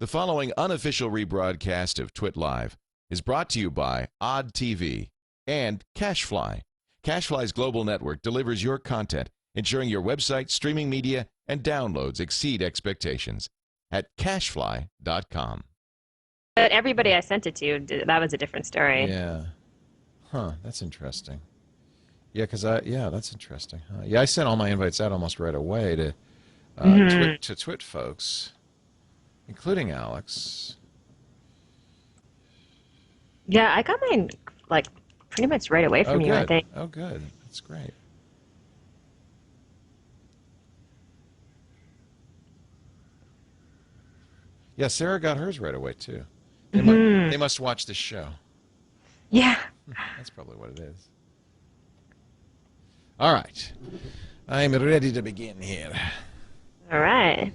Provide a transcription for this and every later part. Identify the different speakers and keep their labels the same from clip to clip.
Speaker 1: The following unofficial rebroadcast of Twit Live is brought to you by Odd TV and Cashfly. Cashfly's global network delivers your content, ensuring your website, streaming media, and downloads exceed expectations at cashfly.com.
Speaker 2: But everybody I sent it to, that was a different story.
Speaker 3: Yeah. Huh, that's interesting. Yeah, that's interesting. Yeah, I sent all my invites out almost right away to Twit folks, including Alex.
Speaker 2: Yeah, I got mine, like, pretty much right away from you, I think.
Speaker 3: Oh, good. That's great. Yeah, Sarah got hers right away, too. They must watch this show.
Speaker 2: Yeah.
Speaker 3: That's probably what it is. All right. I'm ready to begin here.
Speaker 2: All right.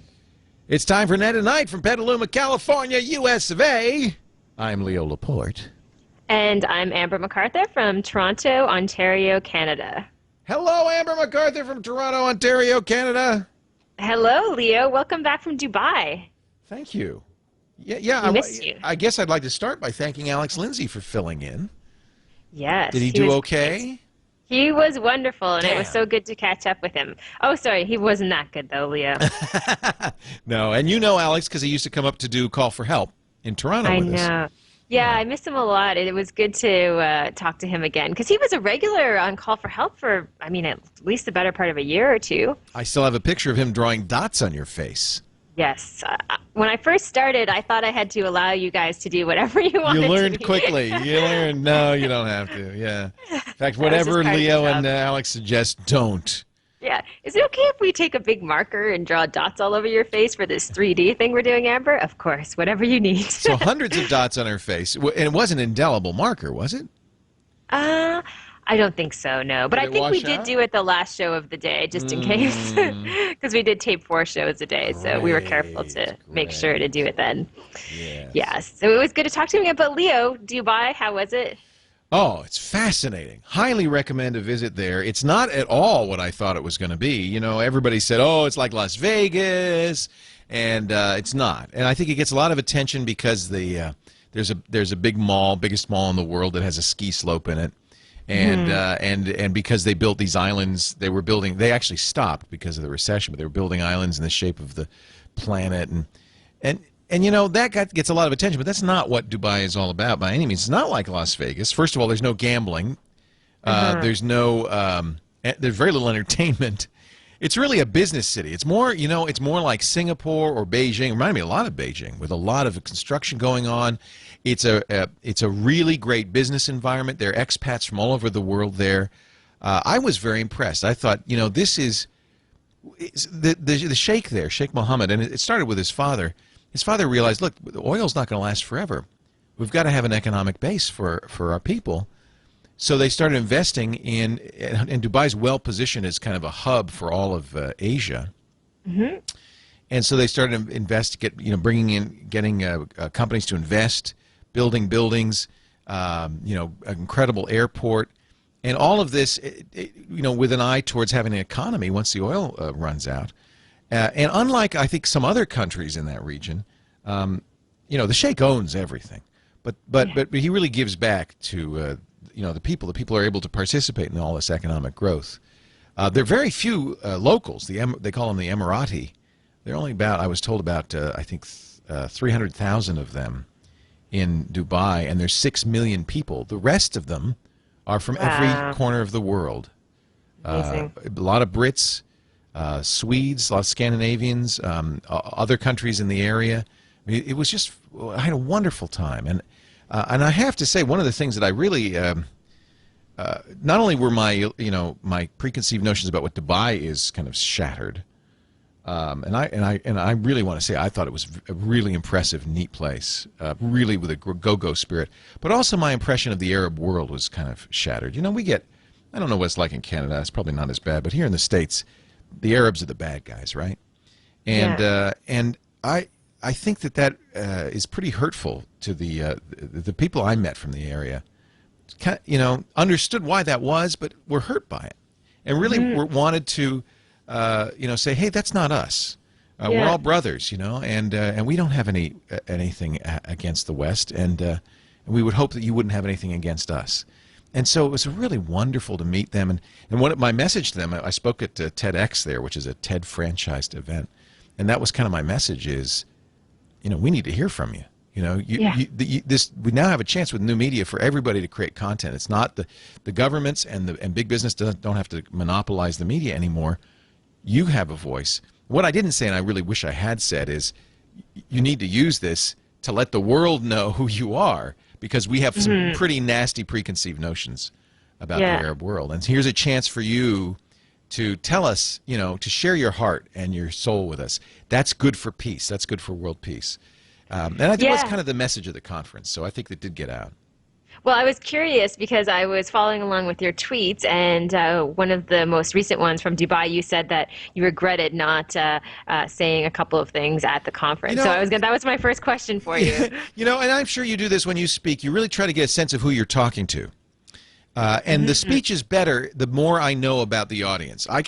Speaker 3: It's time for Net at Night from Petaluma, California, US of A. I'm Leo Laporte.
Speaker 2: And I'm Amber MacArthur from Toronto, Ontario, Canada.
Speaker 3: Hello, Amber MacArthur from Toronto, Ontario, Canada.
Speaker 2: Hello, Leo. Welcome back from Dubai.
Speaker 3: Thank you. Yeah,
Speaker 2: We missed you.
Speaker 3: I guess I'd like to start by thanking Alex Lindsay for filling in.
Speaker 2: Yes.
Speaker 3: Did he do
Speaker 2: was
Speaker 3: okay?
Speaker 2: great. He was wonderful, and
Speaker 3: Damn.
Speaker 2: it was so good to catch up with him. Oh, sorry, he wasn't that good, though, Leo.
Speaker 3: No, and you know Alex because he used to come up to do Call for Help in Toronto
Speaker 2: I
Speaker 3: with us.
Speaker 2: know. Yeah, I miss him a lot. It was good to talk to him again, because he was a regular on Call for Help for, I mean, at least the better part of a year or two.
Speaker 3: I still have a picture of him drawing dots on your face.
Speaker 2: Yes. When I first started, I thought I had to allow you guys to do whatever you wanted
Speaker 3: You
Speaker 2: to
Speaker 3: learned
Speaker 2: do.
Speaker 3: quickly. You learned. No, you don't have to. Yeah. In fact,
Speaker 2: just
Speaker 3: whatever
Speaker 2: part of the
Speaker 3: Leo and
Speaker 2: job.
Speaker 3: Alex suggest, don't.
Speaker 2: Yeah. Is it okay if we take a big marker and draw dots all over your face for this 3D thing we're doing, Amber? Of course, whatever you need.
Speaker 3: So hundreds of dots on her face. And it wasn't an indelible marker, was it?
Speaker 2: I don't think so, no. But
Speaker 3: Did
Speaker 2: I
Speaker 3: it
Speaker 2: think we
Speaker 3: wash
Speaker 2: did
Speaker 3: out?
Speaker 2: do it the last show of the day, just in case. Because we did tape 4 shows a day, so we were careful to make sure to do it then.
Speaker 3: Yes.
Speaker 2: Yeah, so it was good to talk to him again. But Leo, Dubai, how was it?
Speaker 3: Oh, it's fascinating. Highly recommend a visit there. It's not at all what I thought it was going to be. You know, everybody said, oh, it's like Las Vegas, and it's not. And I think it gets a lot of attention because there's a big mall, biggest mall in the world that has a ski slope in it. And because they built these islands, they actually stopped because of the recession, but they were building islands in the shape of the planet, and you know that gets a lot of attention, but that's not what Dubai is all about by any means. It's not like Las Vegas. First of all, there's no gambling. There's very little entertainment. It's really a business city. It's more, it's more like Singapore or Beijing. It reminded me a lot of Beijing, with a lot of construction going on. It's a really great business environment. There are expats from all over the world there. I was very impressed. I thought, this is the sheikh there, Sheikh Mohammed, and it started with his father. His father realized, look, the oil's not going to last forever. We've got to have an economic base for our people. So they started investing and Dubai's well positioned as kind of a hub for all of Asia. And so they started getting companies to invest, building buildings, an incredible airport, and all of this, with an eye towards having an economy once the oil runs out. And unlike, I think, some other countries in that region, the sheikh owns everything, but he really gives back to the people. The people are able to participate in all this economic growth. There are very few locals. They call them the Emirati. They're only about, I was told, about 300,000 of them in Dubai, and there's 6 million people. The rest of them are from every corner of the world.
Speaker 2: Amazing.
Speaker 3: A lot of Brits, Swedes, a lot of Scandinavians, other countries in the area. I mean, it was just, I had a wonderful time. And I have to say, one of the things that I really, not only were my preconceived notions about what Dubai is kind of shattered, and I really want to say I thought it was a really impressive, neat place, really with a go-go spirit. But also my impression of the Arab world was kind of shattered. I don't know what it's like in Canada. It's probably not as bad, but here in the States, the Arabs are the bad guys, right? And I think that is pretty hurtful to the people I met from the area. Understood why that was, but were hurt by it, and really wanted to say, hey, that's not us. We're all brothers, and we don't have anything against the West, and we would hope that you wouldn't have anything against us. And so it was really wonderful to meet them. And my message to them, I spoke at TEDx there, which is a TED franchised event, and that was kind of my message is, we need to hear from you. We now have a chance with new media for everybody to create content. It's not the governments and big business don't have to monopolize the media anymore. You have a voice. What I didn't say, and I really wish I had said, is you need to use this to let the world know who you are, because we have some pretty nasty preconceived notions about the Arab world. And here's a chance for you to tell us, to share your heart and your soul with us. That's good for peace. That's good for world peace. And I think that's kind of the message of the conference. So I think that did get out.
Speaker 2: Well, I was curious because I was following along with your tweets, and one of the most recent ones from Dubai, you said that you regretted not saying a couple of things at the conference. That was my first question for you.
Speaker 3: And I'm sure you do this when you speak. You really try to get a sense of who you're talking to. And the speech is better the more I know about the audience. I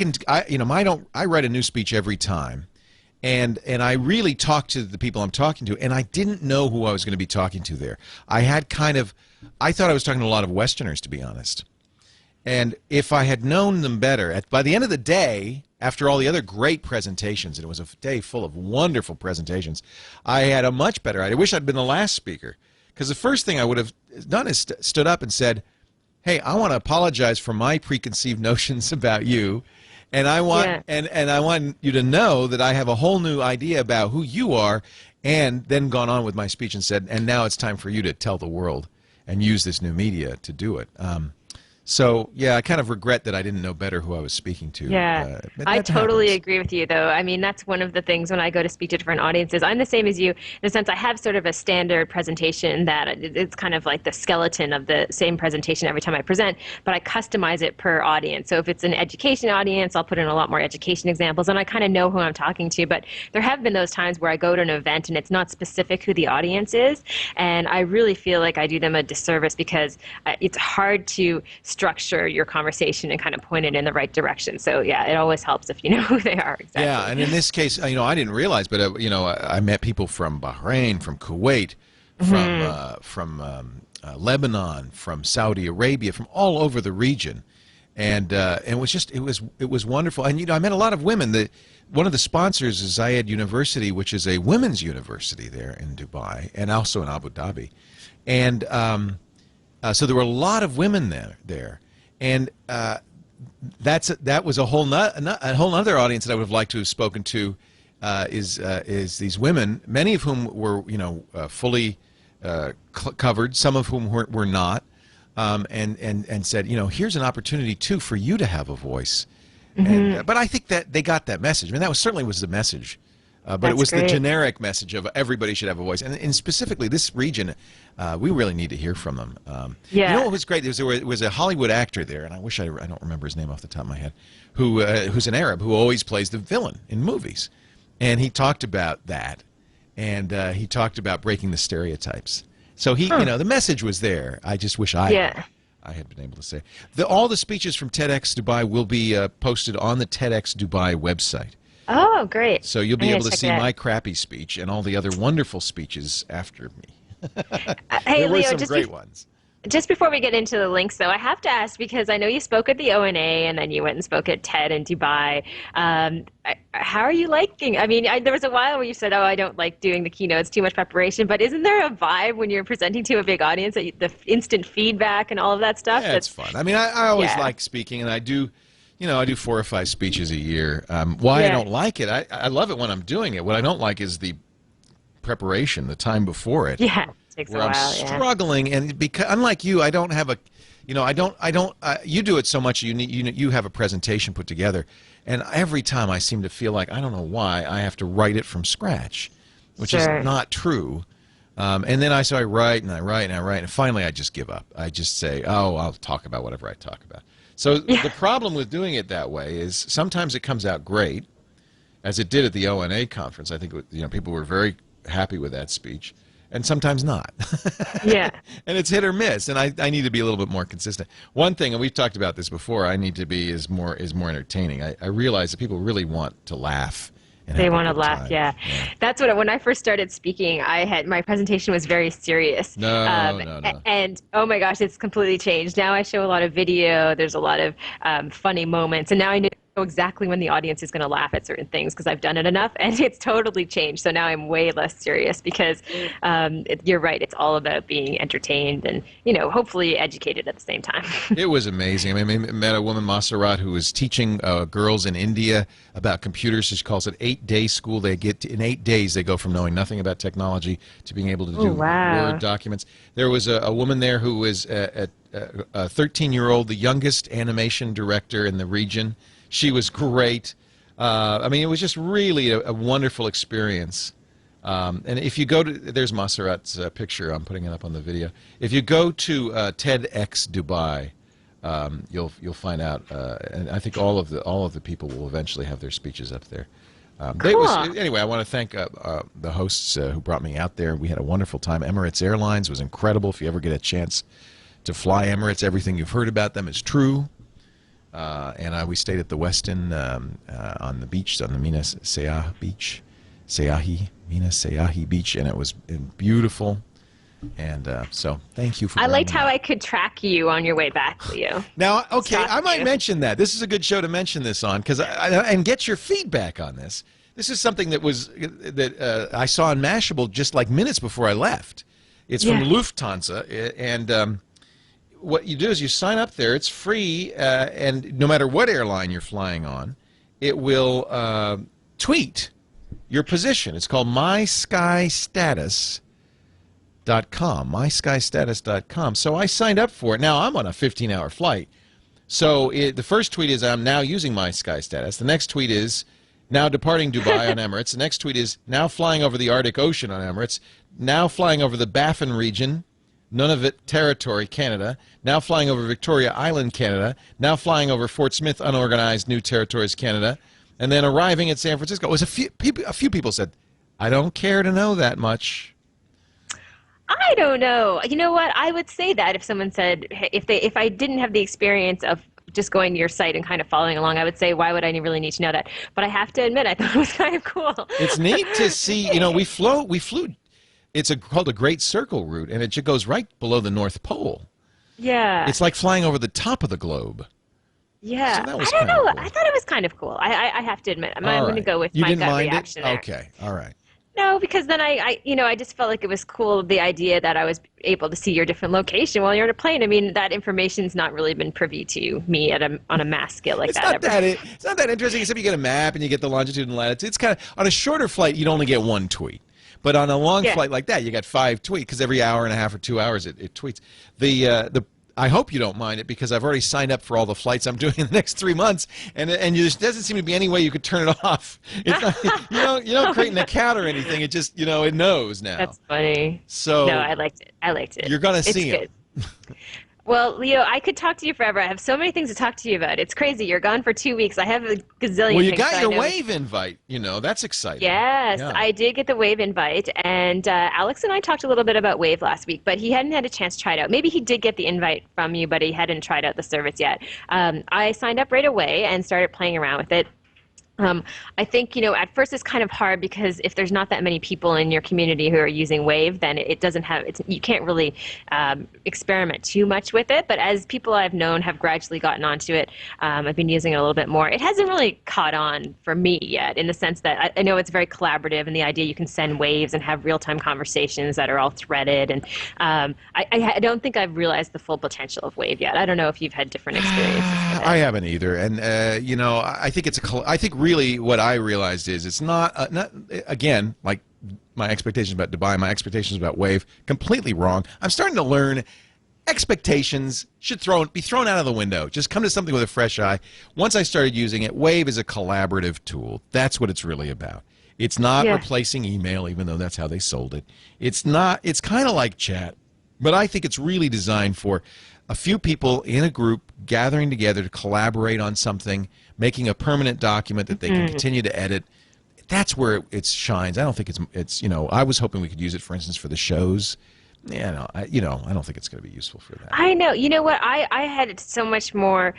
Speaker 3: write a new speech every time. And I really talk to the people I'm talking to, and I didn't know who I was going to be talking to there. I thought I was talking to a lot of Westerners, to be honest. And if I had known them better, by the end of the day, after all the other great presentations, and it was a day full of wonderful presentations, I had a much better idea. I wish I'd been the last speaker, because the first thing I would have done is stood up and said, hey, I want to apologize for my preconceived notions about you. And I want and I want you to know that I have a whole new idea about who you are, and then gone on with my speech and said, and now it's time for you to tell the world and use this new media to do it. So, I kind of regret that I didn't know better who I was speaking to.
Speaker 2: Yeah, I totally agree with you, though. I mean, that's one of the things when I go to speak to different audiences. I'm the same as you in the sense I have sort of a standard presentation that it's kind of like the skeleton of the same presentation every time I present, but I customize it per audience. So if it's an education audience, I'll put in a lot more education examples, and I kind of know who I'm talking to. But there have been those times where I go to an event and it's not specific who the audience is, and I really feel like I do them a disservice because it's hard to structure your conversation and kind of point it in the right direction. So it always helps if you know who they are exactly.
Speaker 3: Yeah, and in this case, I didn't realize, but I met people from Bahrain, from Kuwait, from Lebanon, from Saudi Arabia, from all over the region, and it was wonderful. And I met a lot of women. One of the sponsors is Zayed University, which is a women's university there in Dubai, and also in Abu Dhabi, and so there were a lot of women there, and that was a whole other audience that I would have liked to have spoken to, is these women, many of whom were fully covered, some of whom were not, and said, here's an opportunity too for you to have a voice, but I think that they got that message. I mean, that certainly was the message. But it was the generic message of everybody should have a voice. And specifically this region, we really need to hear from them. You know what was great? There was a Hollywood actor there, and I wish I don't remember his name off the top of my head, who's an Arab who always plays the villain in movies. And he talked about that, and he talked about breaking the stereotypes. So the message was there. I just wish I had been able to say. All the speeches from TEDx Dubai will be posted on the TEDx Dubai website.
Speaker 2: Oh, great.
Speaker 3: So you'll be able to see my crappy speech and all the other wonderful speeches after me.
Speaker 2: Hey,
Speaker 3: there were
Speaker 2: Leo,
Speaker 3: some great ones.
Speaker 2: Just before we get into the links, though, I have to ask, because I know you spoke at the ONA and then you went and spoke at TED in Dubai. How are you liking? I mean, there was a while where you said, I don't like doing the keynotes, too much preparation. But isn't there a vibe when you're presenting to a big audience, the instant feedback and all of that stuff?
Speaker 3: Yeah, it's fun. I mean, I always like speaking, and I do 4 or 5 speeches a year. Why I don't like it, I love it when I'm doing it. What I don't like is the preparation, the time before it.
Speaker 2: Yeah, it takes a while.
Speaker 3: I'm struggling, and because unlike you, I don't have you do it so much. You have a presentation put together, and every time I seem to feel like I don't know why I have to write it from scratch, which is not true. And then I write and I write and I write, and finally I just give up. I just say, I'll talk about whatever I talk about. So the problem with doing it that way is sometimes it comes out great, as it did at the ONA conference. I think people were very happy with that speech, and sometimes not.
Speaker 2: Yeah.
Speaker 3: And it's hit or miss, and I need to be a little bit more consistent. One thing, and we've talked about this before, I need to be is more entertaining. I realize that people really want to laugh and
Speaker 2: They
Speaker 3: have a
Speaker 2: want to
Speaker 3: good
Speaker 2: laugh,
Speaker 3: time.
Speaker 2: yeah. That's what when I first started speaking, my presentation was very serious.
Speaker 3: No.
Speaker 2: And oh my gosh, it's completely changed. Now I show a lot of video. There's a lot of funny moments, and now I know exactly when the audience is going to laugh at certain things because I've done it enough, and it's totally changed. So now I'm way less serious because you're right. It's all about being entertained and hopefully educated at the same time.
Speaker 3: It was amazing. I mean, I met a woman, Maserat, who was teaching girls in India about computers. She calls it 8-day school. They get in 8 days, they go from knowing nothing about technology to being able to do Word documents. There was a woman there who was a 13-year-old, the youngest animation director in the region. She was great. I mean, it was just really a wonderful experience. And if you go to, there's Maserat's picture. I'm putting it up on the video. If you go to TEDx Dubai, you'll find out. And I think all of the people will eventually have their speeches up there.
Speaker 2: Cool.
Speaker 3: Anyway, I want to thank the hosts who brought me out there. We had a wonderful time. Emirates Airlines was incredible. If you ever get a chance to fly Emirates, everything you've heard about them is true. And we stayed at the Westin on the beach, on the Mina Seyahi beach, Mina Seyahi beach, and it was beautiful. And so, thank you for.
Speaker 2: I liked how I could track you on your way back, Leo.
Speaker 3: Now, okay, I might mention that. This is a good show to mention this on, and get your feedback on this. This is something that I saw in Mashable just like minutes before I left. It's from Lufthansa, and what you do is you sign up there. It's free, and no matter what airline you're flying on, it will tweet your position. It's called mySkyStatus.com, mySkyStatus.com. So I signed up for it. Now I'm on a 15-hour flight. So the first tweet is, I'm now using MySkyStatus. The next tweet is, now departing Dubai on Emirates. The next tweet is, now flying over the Arctic Ocean on Emirates. Now flying over the Baffin region, Nunavut Territory, Canada. Now flying over Victoria Island, Canada. Now flying over Fort Smith, Unorganized New Territories, Canada. And then arriving at San Francisco. It was a few people said, I don't care to know that much.
Speaker 2: I don't know. You know what? I would say that if someone said, if I didn't have the experience of just going to your site and kind of following along, I would say, why would I really need to know that? But I have to admit, I thought it was kind of cool.
Speaker 3: It's neat to see. We flew. It's called a Great Circle route, and it just goes right below the North Pole.
Speaker 2: Yeah.
Speaker 3: It's like flying over the top of the globe.
Speaker 2: Yeah.
Speaker 3: So I
Speaker 2: don't know.
Speaker 3: Cool.
Speaker 2: I thought it was kind of cool. I have to admit. I'm going to go with my gut reaction there.
Speaker 3: Okay. All right.
Speaker 2: No, because then I just felt like it was cool, the idea that I was able to see your different location while you're on a plane. I mean, that information's not really been privy to me on a mass scale like that.
Speaker 3: It's not that interesting, except you get a map and you get the longitude and latitude. It's kind of, on a shorter flight, you'd only get one tweet. But on a long flight like that, you got 5 tweets, because every hour and a half or 2 hours it tweets. I hope you don't mind it, because I've already signed up for all the flights I'm doing in the next 3 months, and there doesn't seem to be any way you could turn it off. It's not, you don't create an account or anything. It just it knows now.
Speaker 2: That's funny.
Speaker 3: So
Speaker 2: no, I liked it.
Speaker 3: You're gonna see it.
Speaker 2: Well, Leo, I could talk to you forever. I have so many things to talk to you about. It's crazy. You're gone for 2 weeks. I have a gazillion
Speaker 3: Well, you
Speaker 2: things
Speaker 3: got your Wave invite. That's exciting.
Speaker 2: Yes, yeah. I did get the Wave invite. And Alex and I talked a little bit about Wave last week, but he hadn't had a chance to try it out. Maybe he did get the invite from you, but he hadn't tried out the service yet. I signed up right away and started playing around with it. I think, at first it's kind of hard, because if there's not that many people in your community who are using Wave, then it doesn't have, you can't really experiment too much with it. But as people I've known have gradually gotten onto it, I've been using it a little bit more. It hasn't really caught on for me yet, in the sense that I know it's very collaborative, and the idea you can send waves and have real-time conversations that are all threaded. And I don't think I've realized the full potential of Wave yet. I don't know if you've had different experiences with it.
Speaker 3: I haven't either. And, I think really what I realized is it's not again, like my expectations about Dubai, my expectations about Wave, completely wrong. I'm starting to learn expectations should be thrown out of the window. Just come to something with a fresh eye. Once I started using it, Wave is a collaborative tool. That's what it's really about. It's not replacing email, even though that's how they sold it. It's kind of like chat, but I think it's really designed for a few people in a group gathering together to collaborate on something, making a permanent document that they can continue to edit. That's where it shines. I don't think it's I was hoping we could use it, for instance, for the shows. Yeah, no, I don't think it's going to be useful for that.
Speaker 2: I know. You know what? I had so much more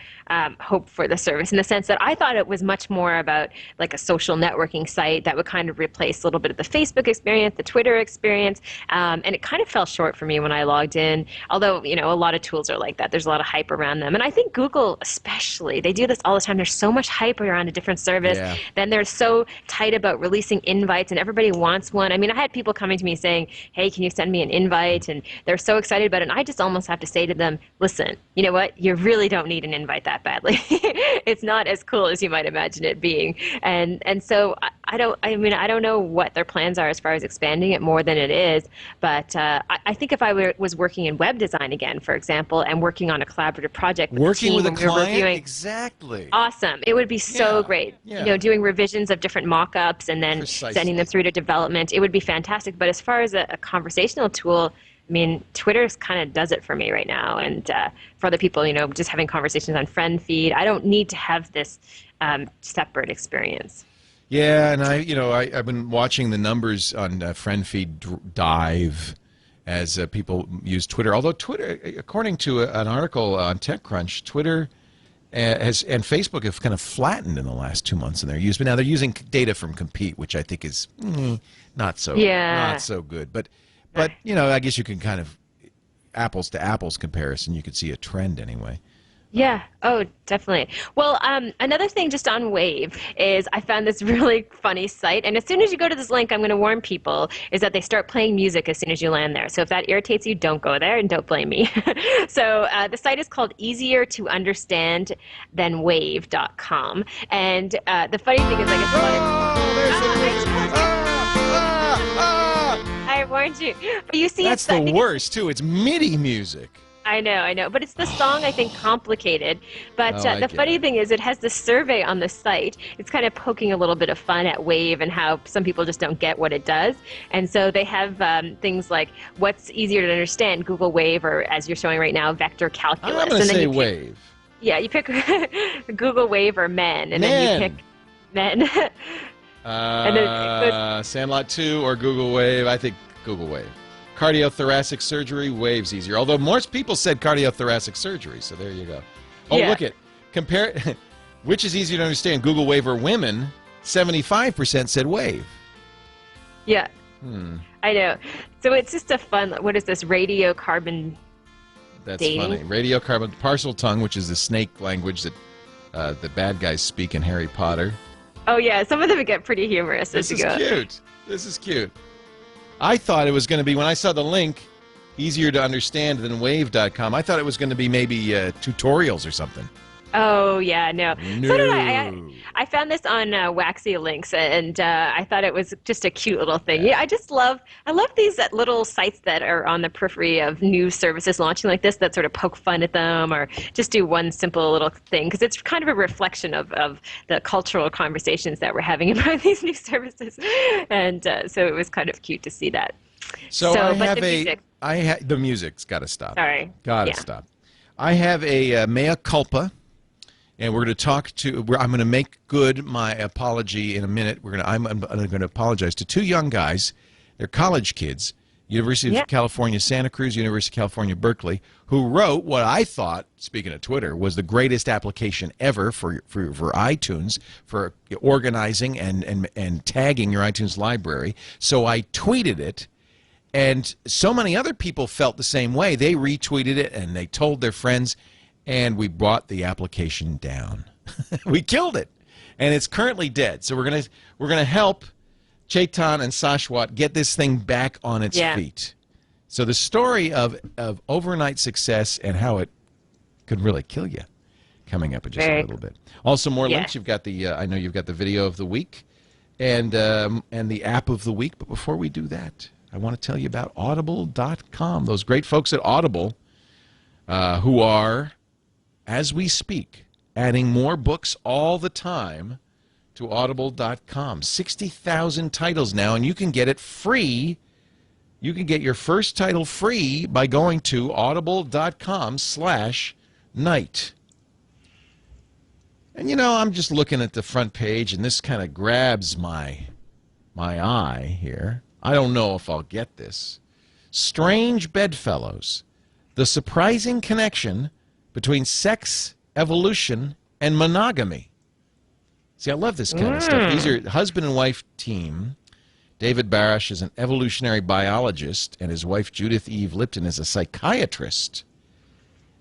Speaker 2: hope for the service in the sense that I thought it was much more about like a social networking site that would kind of replace a little bit of the Facebook experience, the Twitter experience, and it kind of fell short for me when I logged in. Although, a lot of tools are like that. There's a lot of hype around them. And I think Google especially, they do this all the time. There's so much hype around a different service.
Speaker 3: Yeah.
Speaker 2: Then they're so tight about releasing invites and everybody wants one. I mean, I had people coming to me saying, hey, can you send me an invite? And they're so excited about it. And I just almost have to say to them, listen, you know what? You really don't need an invite that badly. It's not as cool as you might imagine it being. And so I don't know what their plans are as far as expanding it more than it is. But I think if I was working in web design again, for example, and working on a collaborative project with
Speaker 3: Working
Speaker 2: a
Speaker 3: with
Speaker 2: team
Speaker 3: a
Speaker 2: when we were
Speaker 3: client?
Speaker 2: reviewing,
Speaker 3: Exactly.
Speaker 2: awesome. It would be so
Speaker 3: Yeah,
Speaker 2: great.
Speaker 3: yeah.
Speaker 2: Doing revisions of different mock-ups and then
Speaker 3: Precisely.
Speaker 2: sending them through to development. It would be fantastic. But as far as a conversational tool, I mean, Twitter kind of does it for me right now. And for other people, just having conversations on friend feed, I don't need to have this separate experience.
Speaker 3: Yeah, and I've been watching the numbers on friend feed dive as people use Twitter. Although Twitter, according to an article on TechCrunch, Twitter and Facebook have kind of flattened in the last 2 months in their use. But now they're using data from Compete, which I think is not so good. But I guess you can kind of apples to apples comparison. You could see a trend anyway.
Speaker 2: Yeah. Oh, definitely. Well, another thing just on Wave is I found this really funny site. And as soon as you go to this link, I'm going to warn people, is that they start playing music as soon as you land there. So if that irritates you, don't go there and don't blame me. So the site is called easier to understand than wave.com. And the funny thing is, like, it's I warned you. But you see,
Speaker 3: That's the worst, too. It's MIDI music.
Speaker 2: I know. But it's the song, I think, Complicated. But the funny thing is it has this survey on the site. It's kind of poking a little bit of fun at Wave and how some people just don't get what it does. And so they have things like what's easier to understand, Google Wave, or as you're showing right now, vector calculus.
Speaker 3: I'm going to say Wave.
Speaker 2: Yeah, you pick Google Wave or men. And then you pick men. And then
Speaker 3: Sandlot 2 or Google Wave. I think Google Wave. Cardiothoracic surgery, Wave's easier. Although most people said cardiothoracic surgery, so there you go. Oh,
Speaker 2: Yeah.
Speaker 3: look at compare. Which is easier to understand, Google Wave or women? 75% said Wave.
Speaker 2: Yeah. I know. So it's just a fun, what is this, radiocarbon
Speaker 3: That's
Speaker 2: dating?
Speaker 3: funny. Radiocarbon partial tongue, which is the snake language that the bad guys speak in Harry Potter.
Speaker 2: Oh, yeah. Some of them get pretty humorous as
Speaker 3: This
Speaker 2: you
Speaker 3: is
Speaker 2: go.
Speaker 3: cute. This is cute. I thought it was going to be, when I saw the link, easier to understand than wave.com, I thought it was going to be maybe tutorials or something.
Speaker 2: Oh, yeah, no.
Speaker 3: No.
Speaker 2: So did I. I found this on Waxy Links, and I thought it was just a cute little thing. Yeah, I love these little sites that are on the periphery of new services launching like this that sort of poke fun at them or just do one simple little thing, because it's kind of a reflection of the cultural conversations that we're having about these new services. And so it was kind of cute to see that.
Speaker 3: So I have
Speaker 2: music.
Speaker 3: the music's got to stop.
Speaker 2: Sorry.
Speaker 3: Got to stop. I have a mea culpa. And we're going to I'm going to make good my apology in a minute. I'm going to apologize to two young guys. They're college kids, University of California, Santa Cruz, University of California, Berkeley, who wrote what I thought, speaking of Twitter, was the greatest application ever for iTunes, for organizing and tagging your iTunes library. So I tweeted it. And so many other people felt the same way. They retweeted it and they told their friends. And we brought the application down. We killed it, and it's currently dead. So we're gonna help Chetan and Sashwat get this thing back on its feet. So the story of overnight success and how it could really kill you, coming up in just a little bit. Also, more links. You've got I know you've got the video of the week, and the app of the week. But before we do that, I want to tell you about Audible.com. Those great folks at Audible, who are, as we speak, adding more books all the time to Audible.com. 60,000 titles now, and you can get it free. You can get your first title free by going to audible.com/night. And I'm just looking at the front page, and this kind of grabs my eye here. I don't know if I'll get this. Strange Bedfellows, The Surprising Connection Between Sex, Evolution, and Monogamy. See, I love this kind of stuff. These are husband and wife team. David Barash is an evolutionary biologist, and his wife Judith Eve Lipton is a psychiatrist.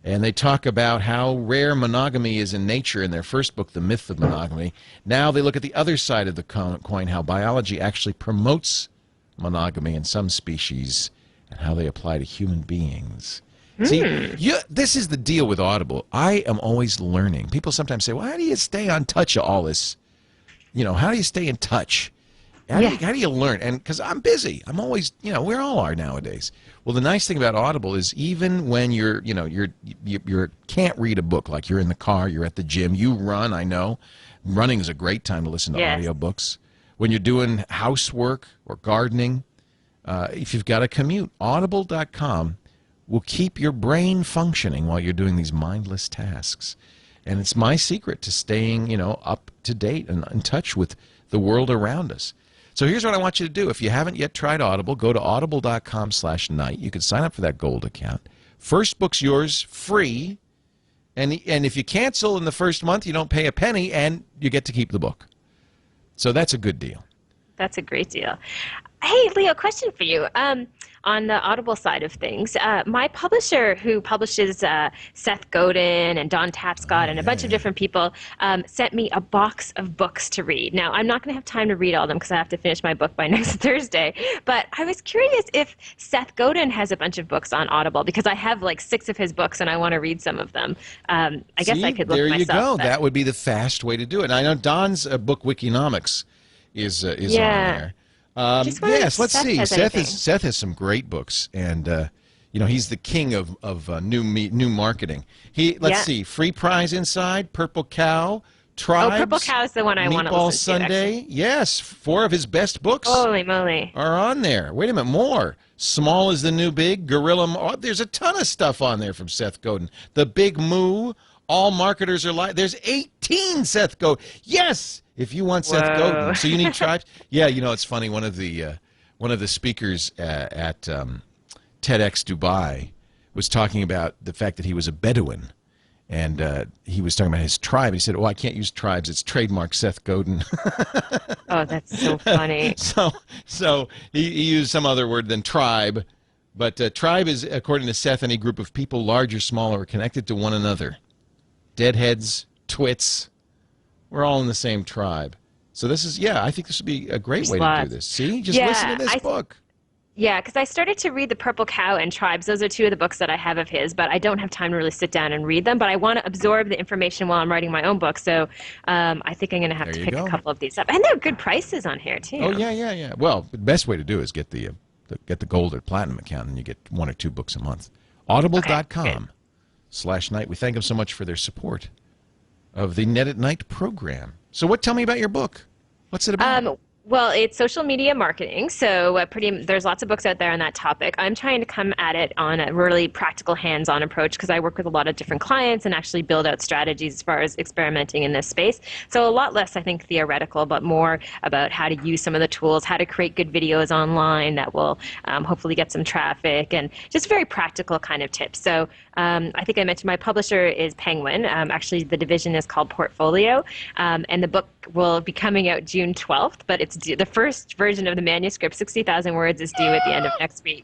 Speaker 3: And they talk about how rare monogamy is in nature in their first book, The Myth of Monogamy. Now they look at the other side of the coin, how biology actually promotes monogamy in some species and how they apply to human beings. See, this is the deal with Audible. I am always learning. People sometimes say, well, how do you stay on touch of all this? You know, how do you stay in touch? How do you learn? And because I'm busy, I'm always, we all are nowadays. Well, the nice thing about Audible is even when you can't read a book, like you're in the car, you're at the gym, you run, I know. Running is a great time to listen to audiobooks. When you're doing housework or gardening, if you've got a commute, audible.com will keep your brain functioning while you're doing these mindless tasks. And it's my secret to staying, up to date and in touch with the world around us. So here's what I want you to do. If you haven't yet tried Audible, go to audible.com/night. You can sign up for that gold account. First book's yours free. And if you cancel in the first month, you don't pay a penny, and you get to keep the book. So that's a good deal.
Speaker 2: That's a great deal. Hey, Leo, question for you. On the Audible side of things, my publisher, who publishes Seth Godin and Don Tapscott and a bunch of different people, sent me a box of books to read. Now, I'm not going to have time to read all of them because I have to finish my book by next Thursday. But I was curious if Seth Godin has a bunch of books on Audible, because I have like 6 of his books and I want to read some of them. I guess I could look
Speaker 3: there
Speaker 2: myself.
Speaker 3: There you go.
Speaker 2: But
Speaker 3: that would be the fast way to do it. And I know Don's book, Wikinomics, is on there. Yes, let's see. Seth has some great books, and he's the king of new marketing. Let's see, Free Prize Inside, Purple Cow, Tribes.
Speaker 2: Oh, Purple Cow is the one I want to listen to.
Speaker 3: Meatball Sunday. Yes, 4 of his best books.
Speaker 2: Holy moly!
Speaker 3: Are on there. Wait a minute, more. Small is the New Big, Gorilla. There's a ton of stuff on there from Seth Godin. The Big Moo. All Marketers Are Lying. There's 18 Seth Godin. Yes. If you want Seth Godin, so you need Tribes. Yeah, it's funny. One of the speakers at TEDx Dubai was talking about the fact that he was a Bedouin, and he was talking about his tribe. He said, "Oh, I can't use Tribes. It's trademark Seth Godin."
Speaker 2: Oh, that's so funny.
Speaker 3: So he used some other word than tribe, but tribe is, according to Seth, any group of people, large or small, or connected to one another. Deadheads, twits. We're all in the same tribe. So this is, I think this would be a great way to do this. See? Just listen to this book.
Speaker 2: Yeah, because I started to read The Purple Cow and Tribes. Those are 2 of the books that I have of his, but I don't have time to really sit down and read them. But I want to absorb the information while I'm writing my own book. So I think I'm going to have to pick a couple of these up. And there are good prices on here, too.
Speaker 3: Oh, yeah. Well, the best way to do is get the gold or platinum account, and you get 1 or 2 books a month. Audible.com/night. We thank them so much for their support of the Net at Night program. So tell me about your book. What's it about?
Speaker 2: Well, it's social media marketing, so there's lots of books out there on that topic. I'm trying to come at it on a really practical, hands-on approach because I work with a lot of different clients and actually build out strategies as far as experimenting in this space. So a lot less, I think, theoretical, but more about how to use some of the tools, how to create good videos online that will hopefully get some traffic, and just very practical kind of tips. So I think I mentioned my publisher is Penguin. Actually, the division is called Portfolio, and the book will be coming out June 12th, but it's the first version of the manuscript, 60,000 words, is due at the end of next week.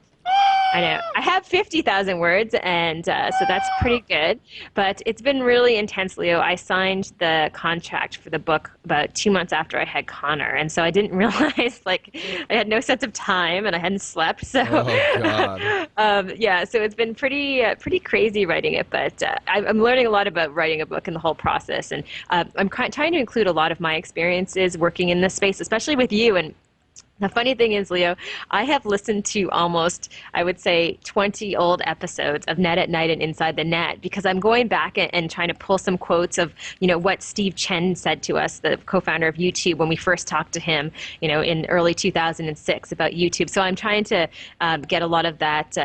Speaker 2: I know. I have 50,000 words, and so that's pretty good. But it's been really intense, Leo. I signed the contract for the book about 2 months after I had Connor, and so I didn't realize, I had no sense of time, and I hadn't slept. So,
Speaker 3: oh, God.
Speaker 2: So it's been pretty crazy writing it. But I'm learning a lot about writing a book and the whole process, and I'm trying to include a lot of my experiences working in this space, especially with you. And the funny thing is, Leo, I have listened to almost, I would say, 20 old episodes of Net at Night and Inside the Net because I'm going back and trying to pull some quotes of, what Steve Chen said to us, the co-founder of YouTube, when we first talked to him, in early 2006 about YouTube. So I'm trying to get a lot of that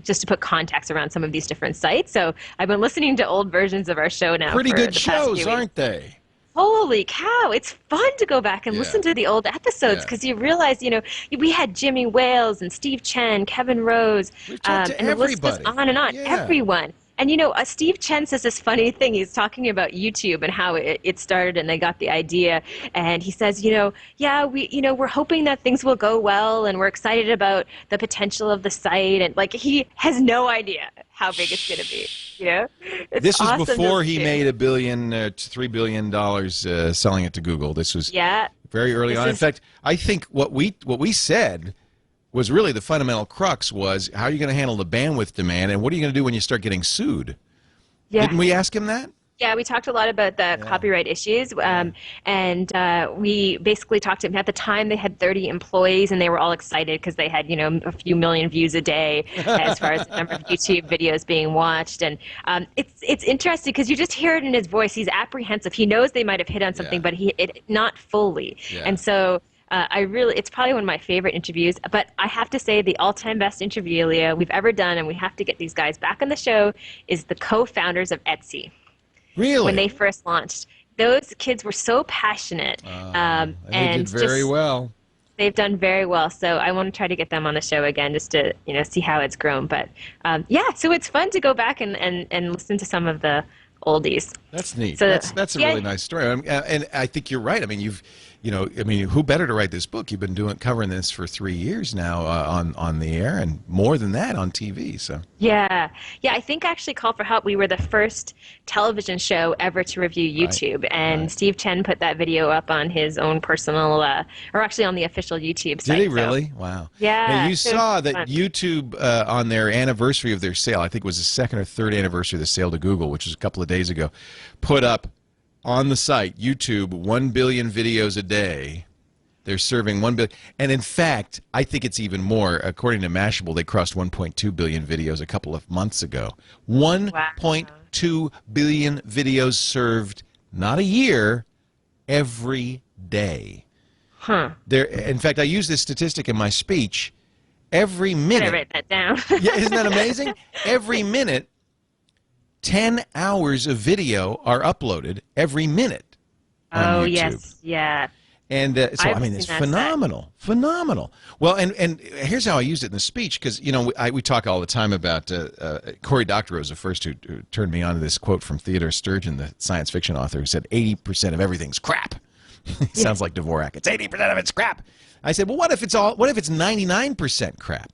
Speaker 2: just to put context around some of these different sites. So I've been listening to old versions of our show now.
Speaker 3: Pretty good shows, aren't they?
Speaker 2: holy cow, it's fun to go back and
Speaker 3: Yeah.
Speaker 2: listen to the old episodes
Speaker 3: Yeah.
Speaker 2: because you realize, we had Jimmy Wales and Steve Chen, Kevin Rose,
Speaker 3: We've talked to
Speaker 2: and the list goes
Speaker 3: everybody.
Speaker 2: on and on.
Speaker 3: Yeah.
Speaker 2: Everyone. And Steve Chen says this funny thing. He's talking about YouTube and how it started and they got the idea. And he says, yeah, we're hoping that things will go well and we're excited about the potential of the site. And like he has no idea how big it's going to be. It's
Speaker 3: This was
Speaker 2: awesome
Speaker 3: before
Speaker 2: to
Speaker 3: he
Speaker 2: see.
Speaker 3: made $3 billion selling it to Google. This was very early
Speaker 2: This
Speaker 3: on. In
Speaker 2: is-
Speaker 3: fact, I think what we said was really the fundamental crux was how are you going to handle the bandwidth demand and what are you going to do when you start getting sued?
Speaker 2: Yeah.
Speaker 3: Didn't we ask him that?
Speaker 2: Yeah, we talked a lot about the copyright issues, and we basically talked to him. At the time, they had 30 employees, and they were all excited because they had, a few million views a day as far as the number of YouTube videos being watched. And it's interesting because you just hear it in his voice. He's apprehensive. He knows they might have hit on something, but not fully.
Speaker 3: Yeah.
Speaker 2: And so it's probably one of my favorite interviews, but I have to say the all-time best interview, Leo, we've ever done, and we have to get these guys back on the show, is the co-founders of Etsy.
Speaker 3: Really?
Speaker 2: When they first launched. Those kids were so passionate.
Speaker 3: And they did very well.
Speaker 2: They've done very well. So I want to try to get them on the show again just to, see how it's grown. But so it's fun to go back and listen to some of the oldies.
Speaker 3: That's neat.
Speaker 2: So,
Speaker 3: that's a really nice story. And I think you're right. I mean, who better to write this book? You've been covering this for 3 years now on the air, and more than that on TV. So
Speaker 2: yeah. I think actually Call for Help, we were the first television show ever to review YouTube, and Steve Chen put that video up on his own personal, or actually on the official YouTube site.
Speaker 3: Did he really? Wow.
Speaker 2: Yeah.
Speaker 3: Now, you
Speaker 2: so
Speaker 3: saw that
Speaker 2: fun.
Speaker 3: YouTube on their anniversary of their sale, I think it was the second or third anniversary of the sale to Google, which was a couple of days ago, put up on the site, YouTube, 1 billion videos a day. They're serving 1 billion. And in fact, I think it's even more. According to Mashable, they crossed 1.2 billion videos a couple of months ago. 1.2 billion videos served, not a year, every day.
Speaker 2: Huh.
Speaker 3: In fact, I use this statistic in my speech. Every minute.
Speaker 2: I write that down.
Speaker 3: Yeah, isn't that amazing? Every minute, 10 hours of video are uploaded every minute on YouTube.
Speaker 2: Yes, yeah.
Speaker 3: And so, I mean, it's phenomenal, phenomenal. Well, and here's how I used it in the speech, because, we talk all the time about, Cory Doctorow was the first who turned me on to this quote from Theodore Sturgeon, the science fiction author, who said 80% of everything's crap. Sounds like Dvorak. It's 80% of it's crap. I said, well, what if it's 99% crap?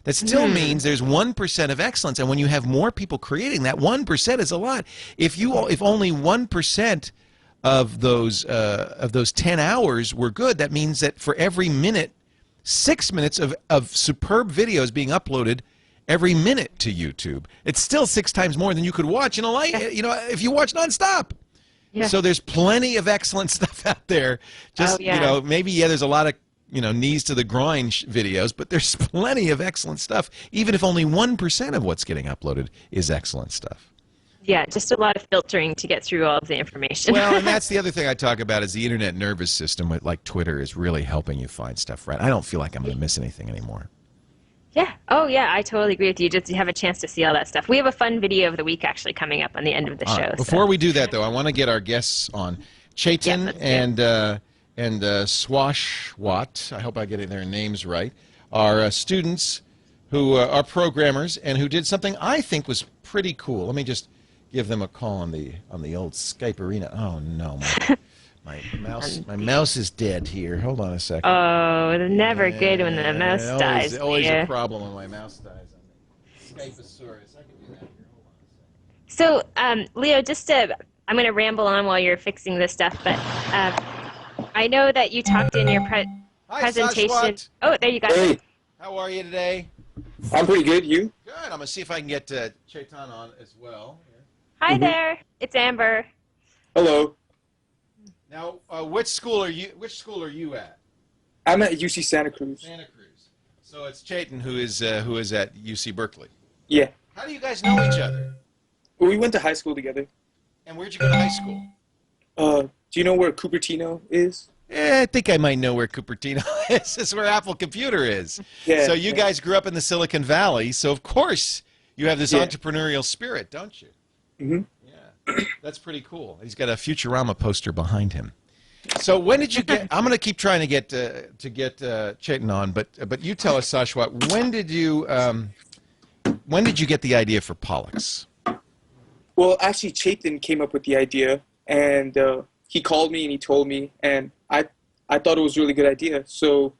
Speaker 3: That still means there's 1% of excellence, and when you have more people creating, that 1% is a lot. If only 1% of those 10 hours were good, that means that for every minute, 6 minutes of superb videos being uploaded every minute to YouTube. It's still 6 times more than you could watch in a life, if you watch nonstop. Yeah. So there's plenty of excellent stuff out there. Just maybe there's a lot of knees to the groin videos, but there's plenty of excellent stuff, even if only 1% of what's getting uploaded is excellent stuff.
Speaker 2: Yeah, just a lot of filtering to get through all of the information.
Speaker 3: Well, and that's the other thing I talk about is the internet nervous system, like Twitter, is really helping you find stuff right. I don't feel like I'm going to miss anything anymore.
Speaker 2: Yeah. Oh, yeah, I totally agree with you. Just you have a chance to see all that stuff. We have a fun video of the week actually coming up on the end of the show.
Speaker 3: Before we do that, though, I want to get our guests on. Chetan and Swashwat, I hope I get their names right, are students who are programmers and who did something I think was pretty cool. Let me just give them a call on the old Skype arena. Oh no, my mouse is dead here. Hold on a second.
Speaker 2: Oh, it's never good when the mouse dies.
Speaker 3: Always a problem when my mouse dies on the Skypeosaurus. I can do that here.
Speaker 2: Hold on a second. So, Leo, I'm going to ramble on while you're fixing this stuff, but I know that you talked in your presentation.
Speaker 3: Sashwat.
Speaker 2: Oh, there you go.
Speaker 4: Hey,
Speaker 3: How are you today?
Speaker 4: I'm pretty good. You?
Speaker 3: Good. I'm gonna see if I can get Chetan on as well.
Speaker 2: Hi there. It's Amber.
Speaker 4: Hello.
Speaker 3: Now, which school are you at?
Speaker 4: I'm at UC Santa Cruz.
Speaker 3: Santa Cruz. So it's Chetan who is at UC Berkeley.
Speaker 4: Yeah.
Speaker 3: How do you guys know each other?
Speaker 4: Well, we went to high school together.
Speaker 3: And where'd you go to high school?
Speaker 4: Do you know where Cupertino is?
Speaker 3: I think I might know where Cupertino is. This is where Apple Computer is.
Speaker 4: Yeah.
Speaker 3: So you guys grew up in the Silicon Valley, so of course you have this entrepreneurial spirit, don't you?
Speaker 4: Mm-hmm.
Speaker 3: Yeah. That's pretty cool. He's got a Futurama poster behind him. So when did you get? I'm going to keep trying to get Chetan on, but you tell us, Sashwat, when did you get the idea for Pollux?
Speaker 4: Well, actually, Chetan came up with the idea, and he called me and he told me, and I thought it was a really good idea. So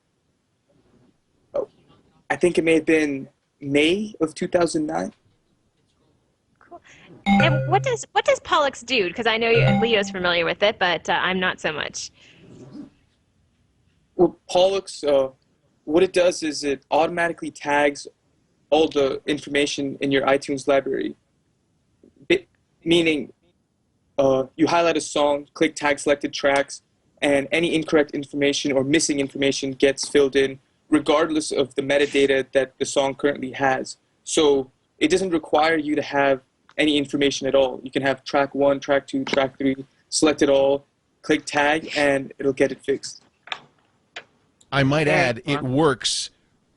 Speaker 4: I think it may have been May of 2009.
Speaker 2: Cool. And what does Pollux do? Because I know Leo's familiar with it, but I'm not so much.
Speaker 4: Well, Pollux, what it does is it automatically tags all the information in your iTunes library. Meaning, you highlight a song, click tag selected tracks, and any incorrect information or missing information gets filled in, regardless of the metadata that the song currently has. So it doesn't require you to have any information at all. You can have track 1, track 2, track 3, select it all, click tag, and it'll get it fixed.
Speaker 3: I might add, it works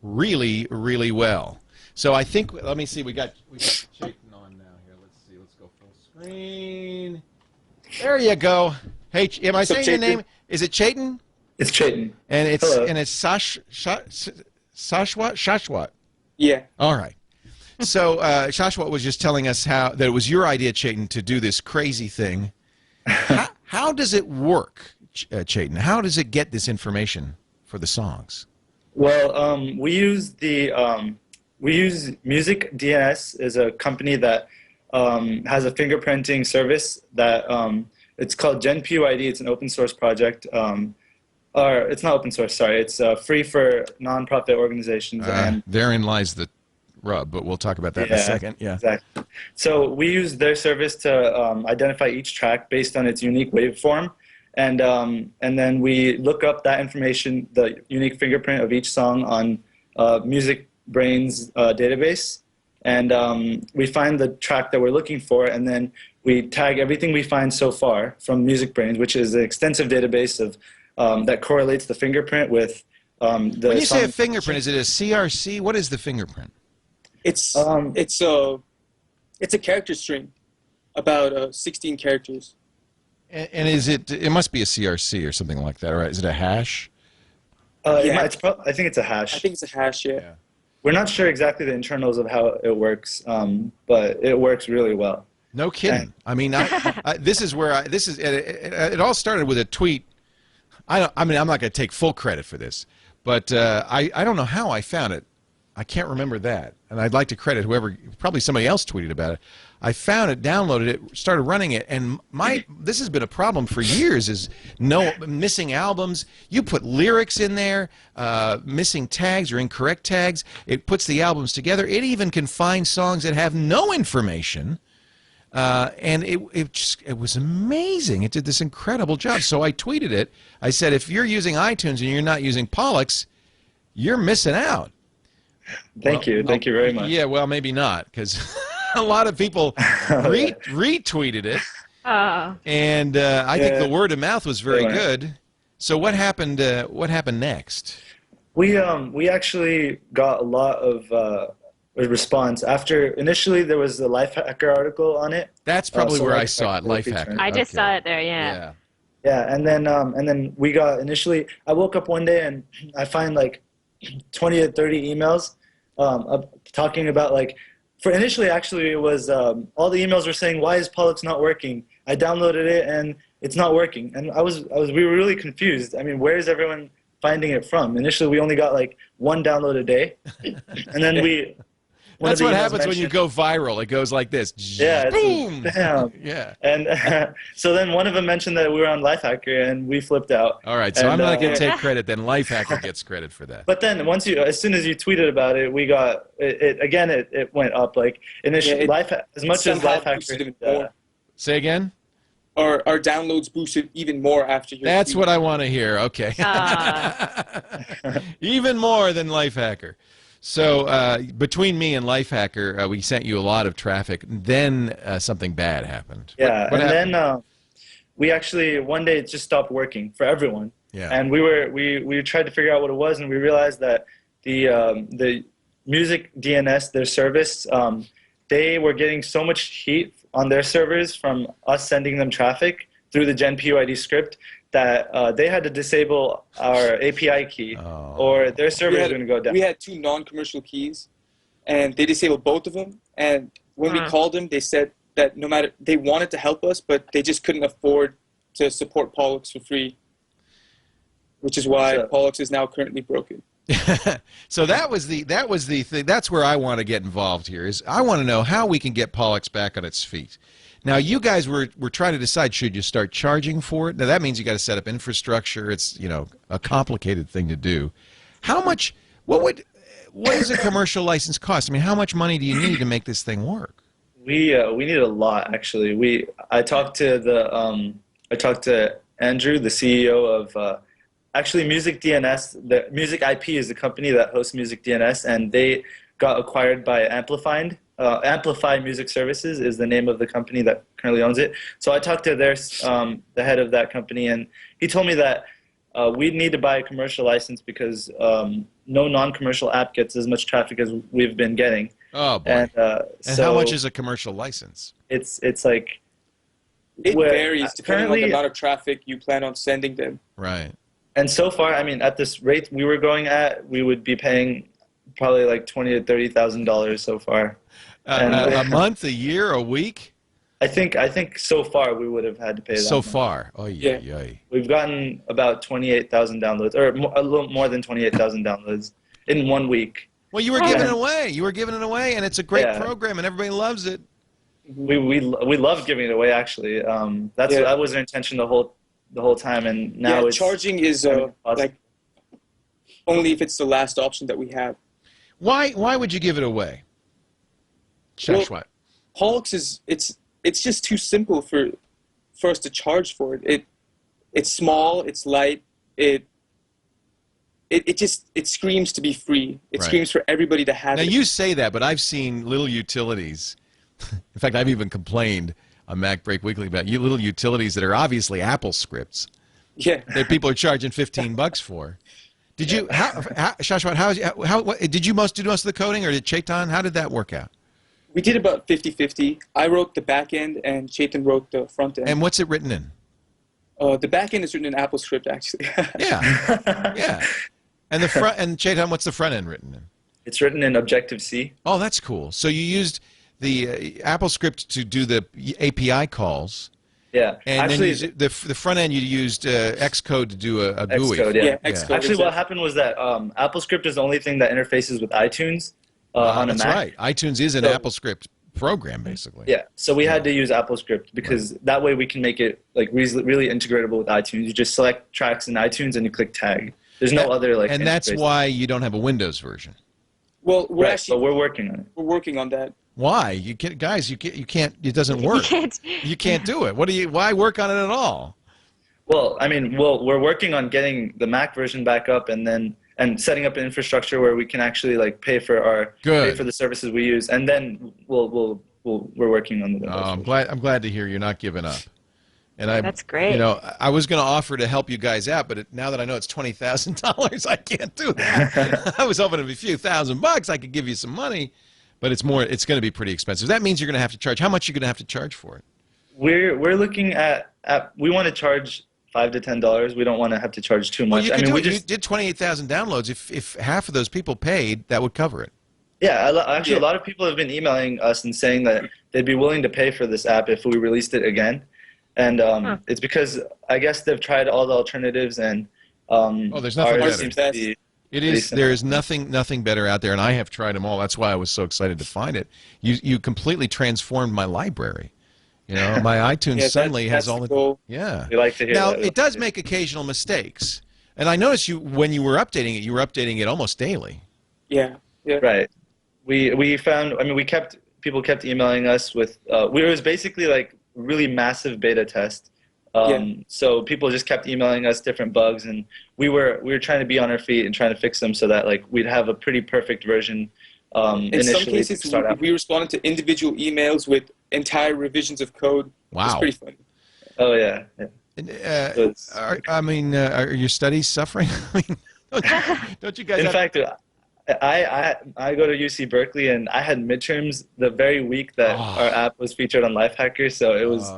Speaker 3: really, really well. So I think, let me see, we got Chetan on now here. Let's see, let's go full screen. There you go. Hey, am I saying your name? Is it Chetan?
Speaker 5: It's Chetan.
Speaker 3: And it's
Speaker 5: Hello.
Speaker 3: Shashwat.
Speaker 4: Yeah.
Speaker 3: All right. So Shashwat was just telling us that it was your idea, Chetan, to do this crazy thing. How does it work, Chetan? How does it get this information for the songs?
Speaker 5: Well, we use Music DNS is a company that has a fingerprinting service that it's called GenPUID. It's an open source project. Or it's not open source, sorry. It's free for nonprofit organizations. And
Speaker 3: therein lies the rub, but we'll talk about that in a second. Yeah,
Speaker 5: exactly. So we use their service to identify each track based on its unique waveform. And then we look up that information, the unique fingerprint of each song on Music Brain's database. And we find the track that we're looking for, and then we tag everything we find so far from Music Brains, which is an extensive database of that correlates the fingerprint with the.
Speaker 3: When you say a fingerprint, is it a CRC? What is the fingerprint?
Speaker 4: It's a character string, about 16 characters.
Speaker 3: And is it? It must be a CRC or something like that, right? Is it a hash?
Speaker 5: Yeah, I think it's a hash.
Speaker 4: I think it's a hash. Yeah.
Speaker 5: We're not sure exactly the internals of how it works, but it works really well.
Speaker 3: No kidding. I mean, this is where it all started with a tweet. I'm not going to take full credit for this, but I don't know how I found it. I can't remember that, and I'd like to credit whoever. Probably somebody else tweeted about it. I found it, downloaded it, started running it, and this has been a problem for years. Is missing albums. You put lyrics in there, missing tags or incorrect tags. It puts the albums together. It even can find songs that have no information. And it was amazing. It did this incredible job. So I tweeted it. I said, if you're using iTunes and you're not using Pollux, you're missing out.
Speaker 5: Thank you very much.
Speaker 3: Yeah, well, maybe not, because a lot of people retweeted it. And I think the word of mouth was very good. So what happened? What happened next?
Speaker 5: We actually got a lot of response after initially there was a Lifehacker article on it.
Speaker 3: That's probably where I saw it, Lifehacker.
Speaker 2: I just saw it there. Yeah.
Speaker 5: Yeah, and then we got initially. I woke up one day and I find like 20 to 30 emails talking about like. For initially, actually, it was all the emails were saying, "Why is Pollux not working?" I downloaded it and it's not working, and we were really confused. I mean, where is everyone finding it from? Initially, we only got like 1 download a day, and then we.
Speaker 3: That's what happens when you go viral. It goes like this.
Speaker 5: Yeah.
Speaker 3: Boom.
Speaker 5: Bam.
Speaker 3: Yeah.
Speaker 5: And so then one of them mentioned that we were on Lifehacker, and we flipped out.
Speaker 3: All right. So I'm not going to take credit. Then Lifehacker gets credit for that.
Speaker 5: But then as soon as you tweeted about it, we got it again. It went up like initially. As much as Lifehacker.
Speaker 3: Say again.
Speaker 4: Our downloads boosted even more after your.
Speaker 3: That's
Speaker 4: tweet.
Speaker 3: what I want to hear. Okay. Even more than Lifehacker. So
Speaker 5: between
Speaker 3: me and Lifehacker, we sent you a lot of traffic. Then something bad happened.
Speaker 5: Yeah,
Speaker 3: what happened?
Speaker 5: Then we actually one day it just stopped working for everyone.
Speaker 3: Yeah.
Speaker 5: And we tried to figure out what it was, and we realized that the Music DNS, their service, they were getting so much heat on their servers from us sending them traffic through the GenPUID script that they had to disable our API key, or their servers were going to go down.
Speaker 4: We had 2 non-commercial keys, and they disabled both of them. And when we called them, they said that no matter, they wanted to help us, but they just couldn't afford to support Pollux for free, which is why Pollux is now currently broken.
Speaker 3: So that was the thing. That's where I want to get involved here. Is I want to know how we can get Pollux back on its feet. Now, you guys were trying to decide, should you start charging for it? Now, that means you got to set up infrastructure. It's, you know, a complicated thing to do. How much? What does a commercial license cost? I mean, how much money do you need to make this thing work?
Speaker 5: We need a lot, actually. I talked to Andrew, the CEO of actually Music DNS. The Music IP is the company that hosts Music DNS, and they got acquired by Amplified. Amplify Music Services is the name of the company that currently owns it. So I talked to the head of that company, and he told me that we need to buy a commercial license because no non-commercial app gets as much traffic as we've been getting.
Speaker 3: Oh boy!
Speaker 5: And
Speaker 3: so how much is a commercial license?
Speaker 5: It's like
Speaker 4: it varies depending on the amount of traffic you plan on sending them.
Speaker 3: Right.
Speaker 5: And so far, I mean, at this rate we were going at, we would be paying probably like $20,000 to $30,000 so far.
Speaker 3: A month, a year, a week?
Speaker 5: I think so far we would have had to pay that.
Speaker 3: So far? Oh yeah.
Speaker 5: We've gotten about 28,000 downloads, or a little more than 28,000 downloads in 1 week.
Speaker 3: Well, you were giving it away. You were giving it away, and it's a great program, and everybody loves it.
Speaker 5: We love giving it away. Actually, that was our intention the whole time, and now it's
Speaker 4: charging is like only if it's the last option that we have.
Speaker 3: Why would you give it away?
Speaker 4: Well, Pollux is it's just too simple for us to charge for it. It's small, it's light, it screams to be free. It screams for everybody to have it.
Speaker 3: Now you say that, but I've seen little utilities. In fact, I've even complained on Mac Break Weekly about little utilities that are obviously Apple scripts.
Speaker 4: Yeah.
Speaker 3: That people are charging $15 for. Did you, Shashwat, did you do most of the coding, or did Chetan? How did that work out?
Speaker 4: We did about 50-50. I wrote the back end, and Chetan wrote the front end.
Speaker 3: And what's it written in?
Speaker 4: The back end is written in AppleScript, actually.
Speaker 3: Yeah. And the front, and Chetan, what's the front end written in?
Speaker 5: It's written in Objective-C.
Speaker 3: Oh, that's cool. So you used the AppleScript to do the API calls.
Speaker 5: Yeah.
Speaker 3: And
Speaker 5: actually,
Speaker 3: then the front end you used Xcode to do a GUI.
Speaker 5: Xcode, yeah.
Speaker 4: Xcode,
Speaker 5: actually, what happened was that AppleScript is the only thing that interfaces with iTunes on a Mac.
Speaker 3: That's right. iTunes is an AppleScript program, basically.
Speaker 5: Yeah. So we had to use AppleScript because that way we can make it like really integratable with iTunes. You just select tracks in iTunes and you click tag. There's no other like.
Speaker 3: And that's why you don't have a Windows version.
Speaker 4: Well,
Speaker 5: but we're working on it.
Speaker 4: We're working on that.
Speaker 3: Why? You can't. It doesn't work. You can't do it. Why work on it at all?
Speaker 5: Well, I mean, we're working on getting the Mac version back up, and setting up an infrastructure where we can actually like pay for the services we use, and then we're working on the Windows.
Speaker 3: I'm glad to hear you're not giving up. And
Speaker 2: that's great.
Speaker 3: You know, I was going to offer to help you guys out, but now that I know it's $20,000, I can't do that. I was hoping it'd be a few $1,000. I could give you some money, but it's going to be pretty expensive. That means you're going to have to charge. How much are you going to have to charge for it?
Speaker 5: We're looking at we want to charge $5 to $10. We don't want to have to charge too much.
Speaker 3: Well, you did 28,000 downloads. If half of those people paid, that would cover it.
Speaker 5: Yeah, actually, a lot of people have been emailing us and saying that they'd be willing to pay for this app if we released it again. And it's because I guess they've tried all the alternatives, and
Speaker 3: there's nothing better.
Speaker 5: Seems to be
Speaker 3: there is nothing better out there, and I have tried them all. That's why I was so excited to find it. You completely transformed my library. You know, my iTunes suddenly has all the
Speaker 4: goal.
Speaker 3: Yeah.
Speaker 5: We like to hear
Speaker 3: now
Speaker 5: that.
Speaker 3: it does make occasional mistakes, and I noticed when you were updating it, you were updating it almost daily.
Speaker 4: Yeah.
Speaker 5: Right. We found. I mean, people kept emailing us with. It was basically like really massive beta test. So people just kept emailing us different bugs, and we were trying to be on our feet and trying to fix them so that like we'd have a pretty perfect version.
Speaker 4: In some cases, we responded to individual emails with entire revisions of code.
Speaker 3: Wow,
Speaker 4: it's pretty funny.
Speaker 5: Oh yeah.
Speaker 3: Are your studies suffering? I mean, don't you guys?
Speaker 5: In fact, I go to UC Berkeley, and I had midterms the very week that our app was featured on Lifehacker, so it was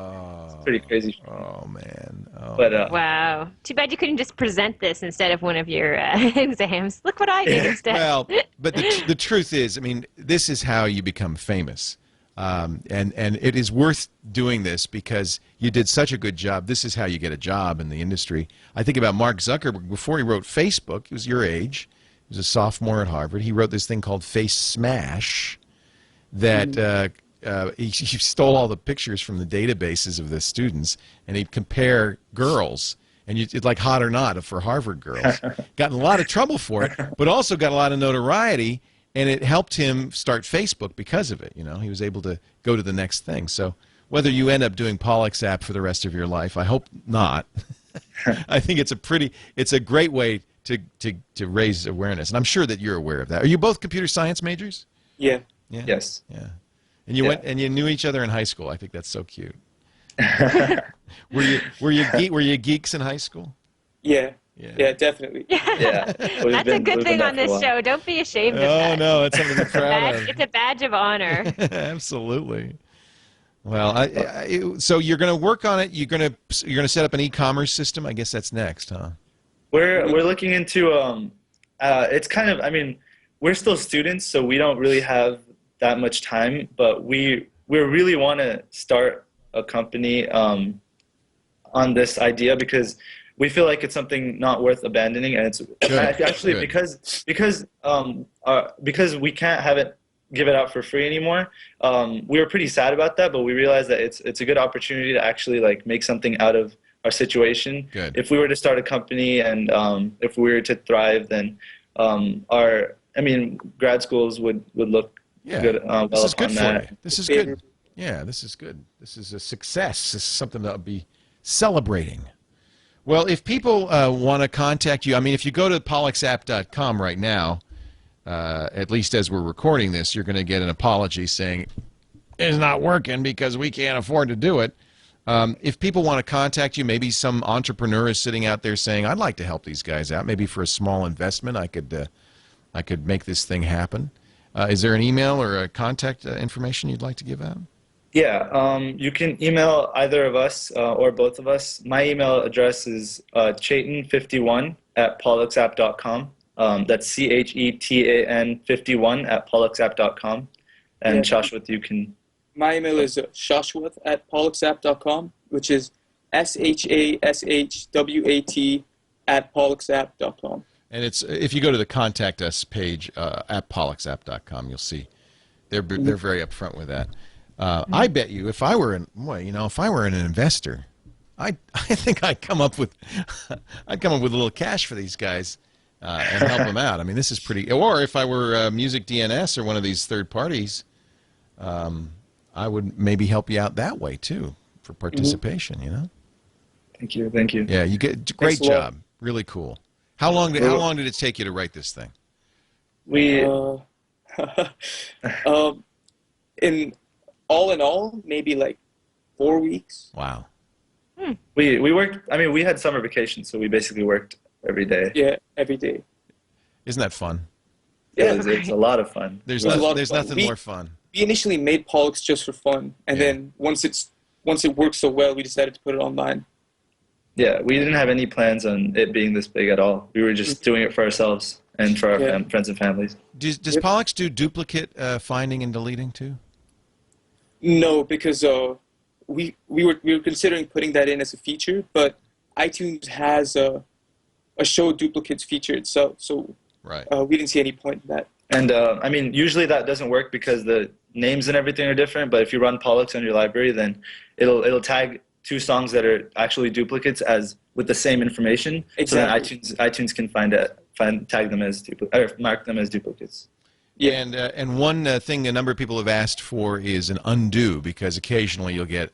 Speaker 5: pretty crazy.
Speaker 3: Oh man! Oh,
Speaker 5: But
Speaker 2: Wow. Too bad you couldn't just present this instead of one of your exams. Look what I did instead.
Speaker 3: well, but the truth is, I mean, this is how you become famous. And it is worth doing this because you did such a good job. This is how you get a job in the industry. I think about Mark Zuckerberg. Before he wrote Facebook, he was your age. He was a sophomore at Harvard. He wrote this thing called Face Smash that he stole all the pictures from the databases of the students, and he'd compare girls. And it's like Hot or Not for Harvard girls. Got in a lot of trouble for it, but also got a lot of notoriety. And it helped him start Facebook because of it. You know, he was able to go to the next thing. So whether you end up doing Pollock's app for the rest of your life, I hope not. I think it's a great way to raise awareness. And I'm sure that you're aware of that. Are you both computer science majors?
Speaker 4: Yeah.
Speaker 3: Yeah.
Speaker 5: yes.
Speaker 3: Yeah. And you went and you knew each other in high school. I think that's so cute. Were you geeks in high school?
Speaker 4: Yeah. Yeah, definitely.
Speaker 5: Yeah.
Speaker 2: That's a good thing on this show. Don't be ashamed of that.
Speaker 3: Oh no, it's something to be proud of.
Speaker 2: It's a badge of honor.
Speaker 3: Absolutely. Well, so you're going to work on it. You're going to set up an e-commerce system. I guess that's next, huh?
Speaker 5: We're looking into it's kind of, I mean, we're still students, so we don't really have that much time, but we really want to start a company on this idea because we feel like it's something not worth abandoning, and it's actually
Speaker 3: Good.
Speaker 5: because we can't give it out for free anymore. We were pretty sad about that, but we realized that it's a good opportunity to actually like make something out of our situation.
Speaker 3: Good.
Speaker 5: If we were to start a company and if we were to thrive, then grad schools would look good.
Speaker 3: This is good for
Speaker 5: that.
Speaker 3: you. This is good. Yeah, this is good. This is a success. This is something that I'll be celebrating. Well, if people want to contact you, I mean, if you go to pollocksapp.com right now, at least as we're recording this, you're going to get an apology saying it's not working because we can't afford to do it. If people want to contact you, maybe some entrepreneur is sitting out there saying, I'd like to help these guys out. Maybe for a small investment, I could make this thing happen. Is there an email or a contact information you'd like to give out?
Speaker 5: Yeah, you can email either of us or both of us. My email address is Chetan51@pollocksapp.com. That's Chetan 51@pollocksapp.com. And Shashwath, you can...
Speaker 4: My email is shashwath@pollocksapp.com, which is SHASHWAT@pollocksapp.com.
Speaker 3: And it's if you go to the contact us page at pollocksapp.com, you'll see they're very upfront with that. I bet you if I were an investor, I think I'd come up with a little cash for these guys and help them out. I mean, this is pretty. Or if I were Music DNS or one of these third parties, I would maybe help you out that way too for participation. You know.
Speaker 5: Thank you. Thank you.
Speaker 3: Yeah, you get great job. Really cool. How long did it take you to write this thing?
Speaker 4: In all, maybe like 4 weeks.
Speaker 3: Wow.
Speaker 5: We worked. I mean, we had summer vacation, so we basically worked every day.
Speaker 4: Yeah, every day.
Speaker 3: Isn't that fun?
Speaker 5: Yeah, it's a lot of fun.
Speaker 3: There's
Speaker 4: fun.
Speaker 3: nothing more fun.
Speaker 4: We initially made Pollux just for fun, and then once it worked so well, we decided to put it online.
Speaker 5: Yeah, we didn't have any plans on it being this big at all. We were just doing it for ourselves and for our friends and families.
Speaker 3: Does Pollux do duplicate finding and deleting too?
Speaker 4: No, because we were considering putting that in as a feature, but iTunes has a show duplicates feature itself, so we didn't see any point in that.
Speaker 5: And I mean, usually that doesn't work because the names and everything are different. But if you run Pollux on your library, then it'll tag two songs that are actually duplicates as with the same information.
Speaker 4: Exactly.
Speaker 5: So then iTunes can tag them as or mark them as duplicates.
Speaker 3: Yeah, and one thing a number of people have asked for is an undo, because occasionally you'll get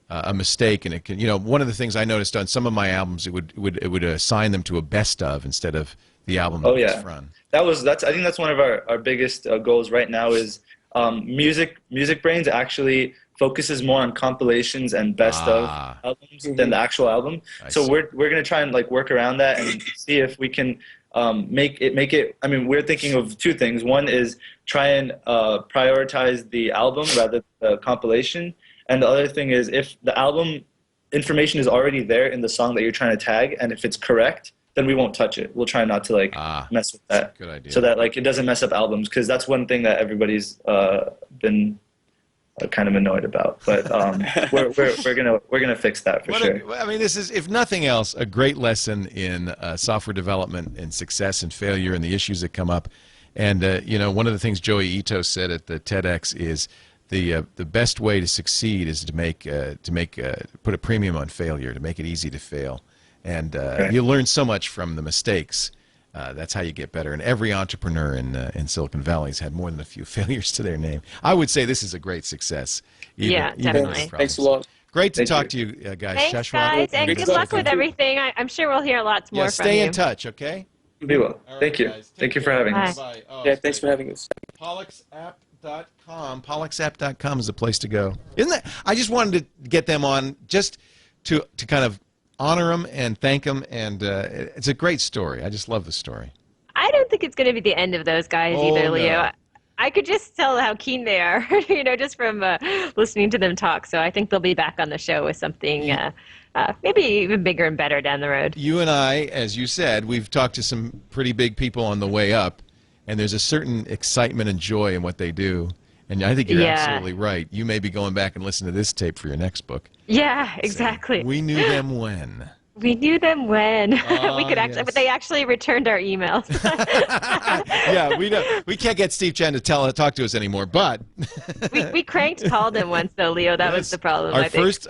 Speaker 3: a mistake, and it can. You know, one of the things I noticed on some of my albums, it would assign them to a best of instead of the album that was from.
Speaker 5: I think that's one of our biggest goals right now is Music Brains actually focuses more on compilations and best of albums than the actual album. So we're going to try and like work around that and see if we can make it. I mean, we're thinking of two things. One is try and prioritize the album rather than the compilation, and the other thing is if the album information is already there in the song that you're trying to tag, and if it's correct, then we won't touch it. We'll try not to mess with that.
Speaker 3: Good idea.
Speaker 5: So that it doesn't mess up albums, because that's one thing that everybody's been kind of annoyed about. But we're gonna fix that for sure.
Speaker 3: I mean, this is, if nothing else, a great lesson in software development and success and failure and the issues that come up. And one of the things Joey Ito said at the TEDx is the best way to succeed is to put a premium on failure, to make it easy to fail. And you learn so much from the mistakes. That's how you get better. And every entrepreneur in Silicon Valley has had more than a few failures to their name. I would say this is a great success.
Speaker 2: Definitely.
Speaker 4: Thanks a lot.
Speaker 3: Great to talk to you guys.
Speaker 2: Thanks,
Speaker 3: Shashwat.
Speaker 2: guys, and
Speaker 4: Great
Speaker 2: good
Speaker 4: to
Speaker 2: luck
Speaker 4: talk
Speaker 2: with
Speaker 4: to you.
Speaker 2: everything. I'm sure we'll hear lots more from you.
Speaker 3: Stay in touch, okay?
Speaker 5: We will. Thank you.
Speaker 3: Guys,
Speaker 5: Thank you for having us.
Speaker 3: Bye. Oh,
Speaker 4: Yeah, thanks for having us.
Speaker 3: PollexApp.com. PollexApp.com is the place to go. Isn't that? I just wanted to get them on just to kind of honor them and thank them, and it's a great story. I just love the story.
Speaker 2: I don't think it's going to be the end of those guys either, Leo.
Speaker 3: No.
Speaker 2: I could just tell how keen they are, just from listening to them talk. So I think they'll be back on the show with something maybe even bigger and better down the road.
Speaker 3: You and I, as you said, we've talked to some pretty big people on the way up, and there's a certain excitement and joy in what they do. And I think you're absolutely right. You may be going back and listen to this tape for your next book.
Speaker 2: Yeah, exactly.
Speaker 3: We knew them when.
Speaker 2: We knew them when.
Speaker 3: Oh,
Speaker 2: we could actually, but they actually returned our emails.
Speaker 3: Yeah, we know. We can't get Steve Chen to talk to us anymore, but
Speaker 2: we cranked called him once, though, Leo. That was the problem.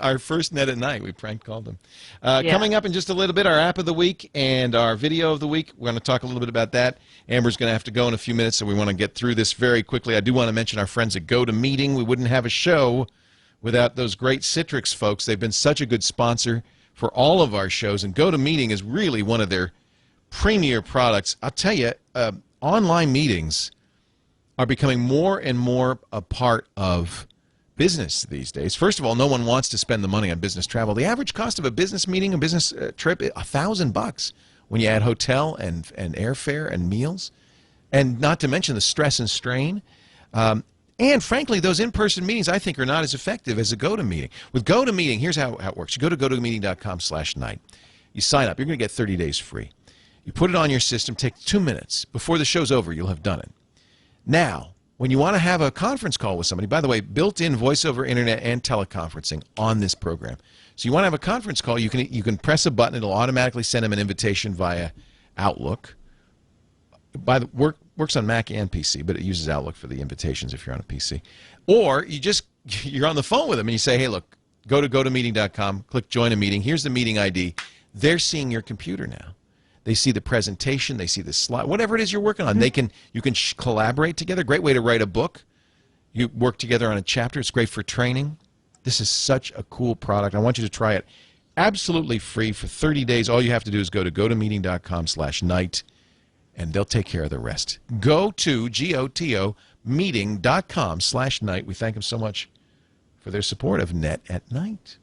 Speaker 3: Our first net at night, we prank called him. Coming up in just a little bit, our app of the week and our video of the week. We're going to talk a little bit about that. Amber's going to have to go in a few minutes, so we want to get through this very quickly. I do want to mention our friends at GoToMeeting. We wouldn't have a show without those great Citrix folks. They've been such a good sponsor for all of our shows, and GoToMeeting is really one of their premier products. I'll tell you, online meetings are becoming more and more a part of business these days. First of all, no one wants to spend the money on business travel. The average cost of a business meeting, a business trip, $1,000 when you add hotel and airfare and meals, and not to mention the stress and strain. And frankly, those in-person meetings, I think, are not as effective as a GoToMeeting. With GoToMeeting, here's how it works. You go to gotomeeting.com/night. You sign up. You're going to get 30 days free. You put it on your system. Takes 2 minutes. Before the show's over, you'll have done it. Now, when you want to have a conference call with somebody, by the way, built-in voice over internet and teleconferencing on this program. So you want to have a conference call, you can press a button. It'll automatically send them an invitation via Outlook. Works on Mac and PC, but it uses Outlook for the invitations if you're on a PC. Or you're on the phone with them and you say, hey, look, go to gotomeeting.com, click join a meeting. Here's the meeting ID. They're seeing your computer now. They see the presentation, they see the slide, whatever it is you're working on. You can collaborate together. Great way to write a book. You work together on a chapter. It's great for training. This is such a cool product. I want you to try it absolutely free for 30 days. All you have to do is go to gotomeeting.com/night. And they'll take care of the rest. Go to gotomeeting.com/night. We thank them so much for their support of Net at Night.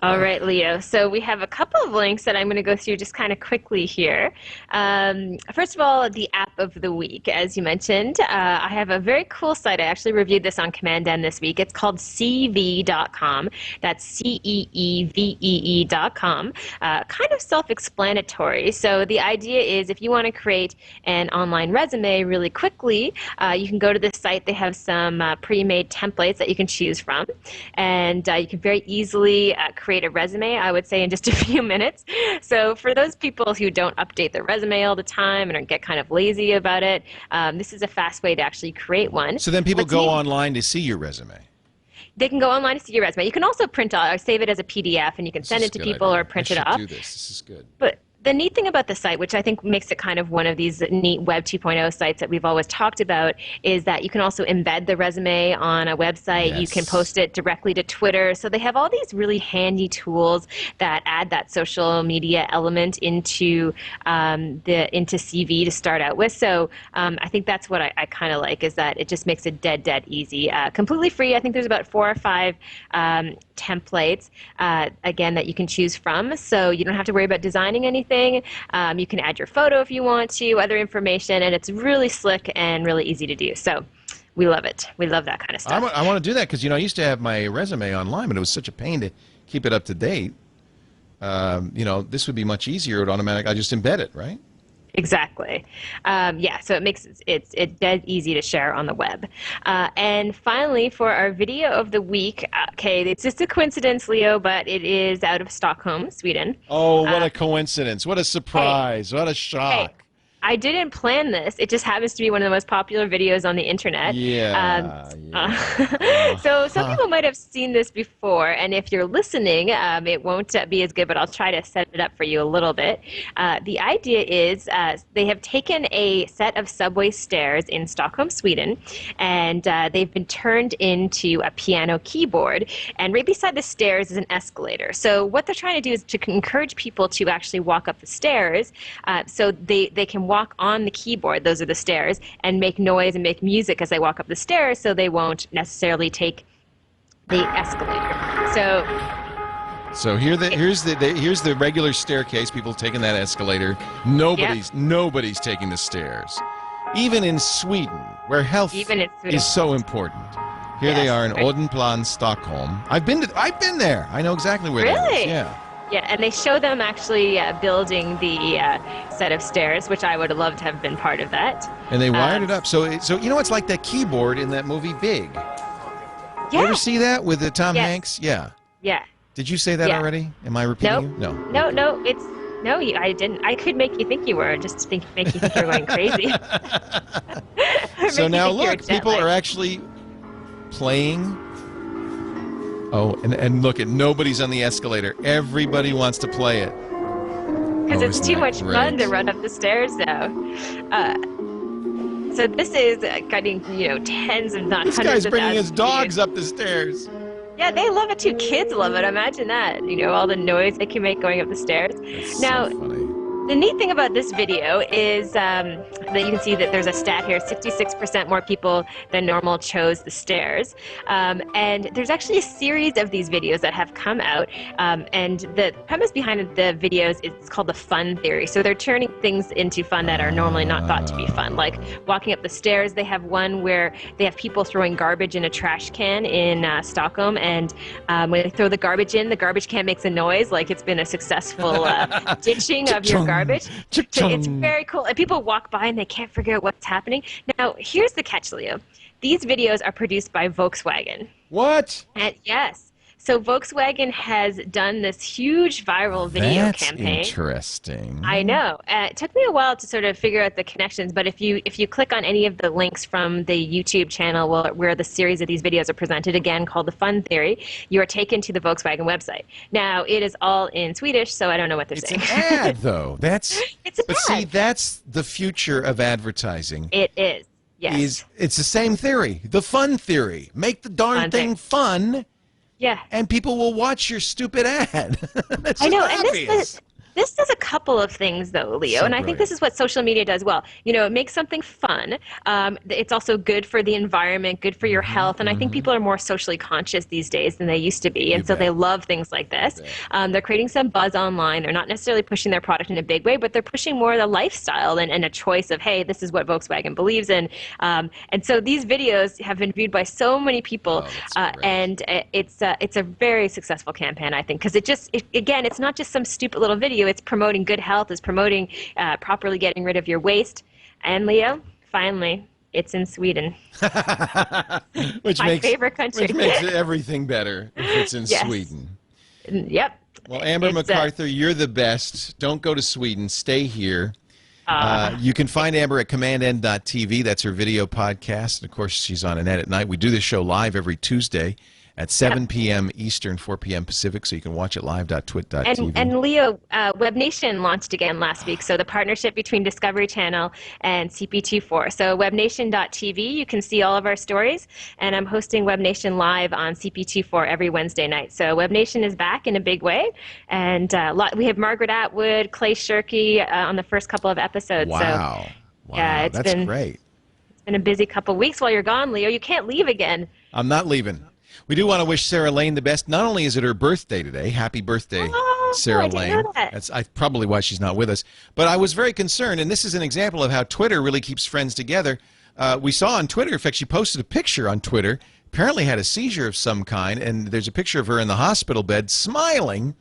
Speaker 2: All right, Leo. So we have a couple of links that I'm going to go through just kind of quickly here. First of all, the app of the week. As you mentioned, I have a very cool site. I actually reviewed this on Command N this week. It's called CEVE.com. That's CEEVEE.com. Kind of self-explanatory. So the idea is if you want to create an online resume really quickly, you can go to this site. They have some pre-made templates that you can choose from. And you can very easily create a resume, I would say, in just a few minutes. So for those people who don't update their resume all the time and get kind of lazy about it, this is a fast way to actually create one.
Speaker 3: So then people go online to see your resume.
Speaker 2: They can go online to see your resume. You can also print out or save it as a PDF, and you can send it to people or print it off.
Speaker 3: Do this. This is good.
Speaker 2: But the neat thing about the site, which I think makes it kind of one of these neat Web 2.0 sites that we've always talked about, is that you can also embed the resume on a website.
Speaker 3: Yes.
Speaker 2: You can post it directly to Twitter. So they have all these really handy tools that add that social media element into CV to start out with. So I think that's what I kind of like, is that it just makes it dead easy. Completely free. I think there's about 4 or 5 templates, again, that you can choose from. So you don't have to worry about designing anything. anything. You can add your photo if you want to, other information, and it's really slick and really easy to do. So we love it. We love that kind of stuff.
Speaker 3: I want to do that because, I used to have my resume online, but it was such a pain to keep it up to date. This would be much easier. It would automatically, I just embed it, right?
Speaker 2: Exactly. So it makes it dead easy to share on the web. And finally, for our video of the week, okay, it's just a coincidence, Leo, but it is out of Stockholm, Sweden.
Speaker 3: Oh, what a coincidence. What a surprise. What a shock.
Speaker 2: Hey, I didn't plan this. It just happens to be one of the most popular videos on the internet. So some people might have seen this before, and if you're listening, it won't be as good, but I'll try to set it up for you a little bit. The idea is they have taken a set of subway stairs in Stockholm, Sweden, and they've been turned into a piano keyboard, and right beside the stairs is an escalator. So what they're trying to do is to encourage people to actually walk up the stairs so they can walk on the keyboard, those are the stairs, and make noise and make music as they walk up the stairs, so they won't necessarily take the escalator. So
Speaker 3: here's the regular staircase. People taking that escalator. Nobody's taking the stairs. Even in Sweden, where health is so important. Here they are in Odenplan, Stockholm. I've been there. I know exactly where that is. Yeah.
Speaker 2: Yeah, and they show them actually building the set of stairs, which I would have loved to have been part of that.
Speaker 3: And they wired it up. So it's like that keyboard in that movie Big.
Speaker 2: Yeah.
Speaker 3: You ever see that with Tom Hanks? Yeah.
Speaker 2: Yeah.
Speaker 3: Did you say that already? Am I repeating you? No.
Speaker 2: No, I didn't. I could make you think you were, just make you think you were going crazy.
Speaker 3: So now look, people are actually playing. Oh, and look, nobody's on the escalator. Everybody wants to play it.
Speaker 2: Because it's too much fun to run up the stairs now. So this is getting, tens of, not hundreds of thousands.
Speaker 3: This guy's bringing his dogs up the stairs.
Speaker 2: Yeah, they love it too. Kids love it. Imagine that. All the noise they can make going up the stairs.
Speaker 3: That's
Speaker 2: now,
Speaker 3: so funny.
Speaker 2: The neat thing about this video is that you can see that there's a stat here, 66% more people than normal chose the stairs. And there's actually a series of these videos that have come out. And the premise behind the videos is called the fun theory. So they're turning things into fun that are normally not thought to be fun. Like walking up the stairs, they have one where they have people throwing garbage in a trash can in Stockholm. And when they throw the garbage in, the garbage can makes a noise like it's been a successful ditching of your garbage. So it's very cool. And people walk by and they can't figure out what's happening. Now, here's the catch, Leo. These videos are produced by Volkswagen.
Speaker 3: What?
Speaker 2: And yes. So Volkswagen has done this huge viral video campaign.
Speaker 3: That's interesting.
Speaker 2: I know. It took me a while to sort of figure out the connections, but if you click on any of the links from the YouTube channel where the series of these videos are presented, again called The Fun Theory, you are taken to the Volkswagen website. Now, it is all in Swedish, so I don't know what they're saying.
Speaker 3: It's an ad, though. It's an ad. See, that's the future of advertising.
Speaker 2: It is, yes.
Speaker 3: It's the same theory, the fun theory. Make the darn thing fun.
Speaker 2: Yeah.
Speaker 3: And people will watch your stupid ad. That's
Speaker 2: I know,
Speaker 3: obvious.
Speaker 2: And this does a couple of things, though, Leo, and I think this is what social media does well. It makes something fun. It's also good for the environment, good for your health, and I think people are more socially conscious these days than they used to be, and so they love things like this. They're creating some buzz online. They're not necessarily pushing their product in a big way, but they're pushing more the lifestyle and a choice of, hey, this is what Volkswagen believes in. And so these videos have been viewed by so many people, and it's a very successful campaign, I think, because again, it's not just some stupid little video. It's promoting good health. It's promoting properly getting rid of your waste. And Leo, finally, it's in Sweden. My favorite country.
Speaker 3: Which makes everything better if it's in Sweden.
Speaker 2: Yep.
Speaker 3: Well, Amber MacArthur, you're the best. Don't go to Sweden. Stay here. You can find Amber at commandn.tv. That's her video podcast. And, of course, she's on Annette at Night. We do this show live every Tuesday at 7 p.m. Eastern, 4 p.m. Pacific, so you can watch it live.twit.tv.
Speaker 2: And Leo, Web Nation launched again last week, so the partnership between Discovery Channel and CP24. So webnation.tv, you can see all of our stories, and I'm hosting Web Nation live on CP24 every Wednesday night. So Web Nation is back in a big way, and we have Margaret Atwood, Clay Shirky on the first couple of episodes.
Speaker 3: Wow.
Speaker 2: So, yeah,
Speaker 3: that's great.
Speaker 2: It's been a busy couple of weeks while you're gone, Leo. You can't leave again.
Speaker 3: I'm not leaving. We do want to wish Sarah Lane the best. Not only is it her birthday today, happy birthday, Sarah
Speaker 2: I didn't
Speaker 3: Lane.
Speaker 2: know that.
Speaker 3: That's probably why she's not with us. But I was very concerned, and this is an example of how Twitter really keeps friends together. We saw on Twitter, in fact, she posted a picture on Twitter, apparently had a seizure of some kind, and there's a picture of her in the hospital bed smiling.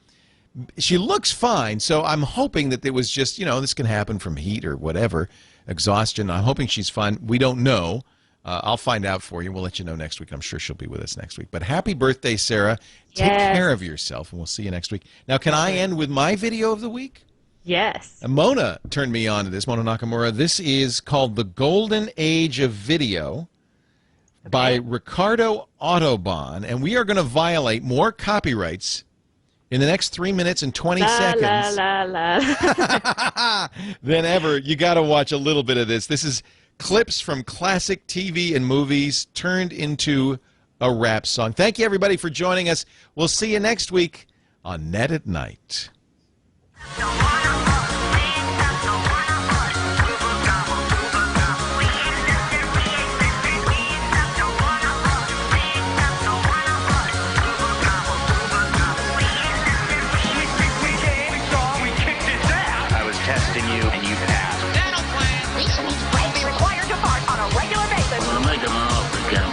Speaker 3: She looks fine, so I'm hoping that it was just, this can happen from heat or whatever, exhaustion. I'm hoping she's fine. We don't know. I'll find out for you. We'll let you know next week. I'm sure she'll be with us next week. But happy birthday, Sarah. Take
Speaker 2: Yes.
Speaker 3: care of yourself, and we'll see you next week. Now, can I end with my video of the week?
Speaker 2: Yes.
Speaker 3: Mona turned me on to this, Mona Nakamura. This is called The Golden Age of Video by Ricardo Autobahn, and we are going to violate more copyrights in the next 3 minutes and 20 seconds than ever. You got to watch a little bit of this. This is clips from classic TV and movies turned into a rap song. Thank you, everybody, for joining us. We'll see you next week on Net at Night.
Speaker 6: I was testing you, and you passed.
Speaker 7: Will be required to fart on a regular basis.
Speaker 6: I'm gonna make him an offer again.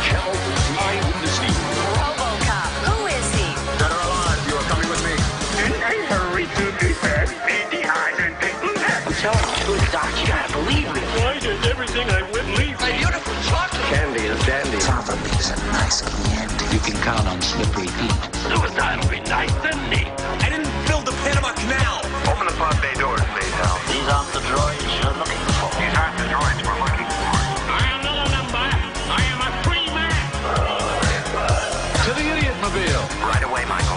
Speaker 8: Help, I witness you.
Speaker 7: RoboCop. Who is he?
Speaker 8: Dead or alive, you are coming with me.
Speaker 6: In a hurry to be fast, behind and people left. I'm telling you, good doc, you gotta believe me. Why does everything I wouldn't leave? My beautiful chocolate. Candy is dandy.
Speaker 9: Father makes a nice candy.
Speaker 6: You can count on slippery feet. Suicide will be nice and neat.
Speaker 8: I didn't build the Panama Canal.
Speaker 6: Open the pod bay doors, please, Hal. These aren't the droids you're looking for. These aren't the droids we're looking for. I am not a number. I am a free man.
Speaker 8: To the idiot mobile.
Speaker 6: Right away, Michael.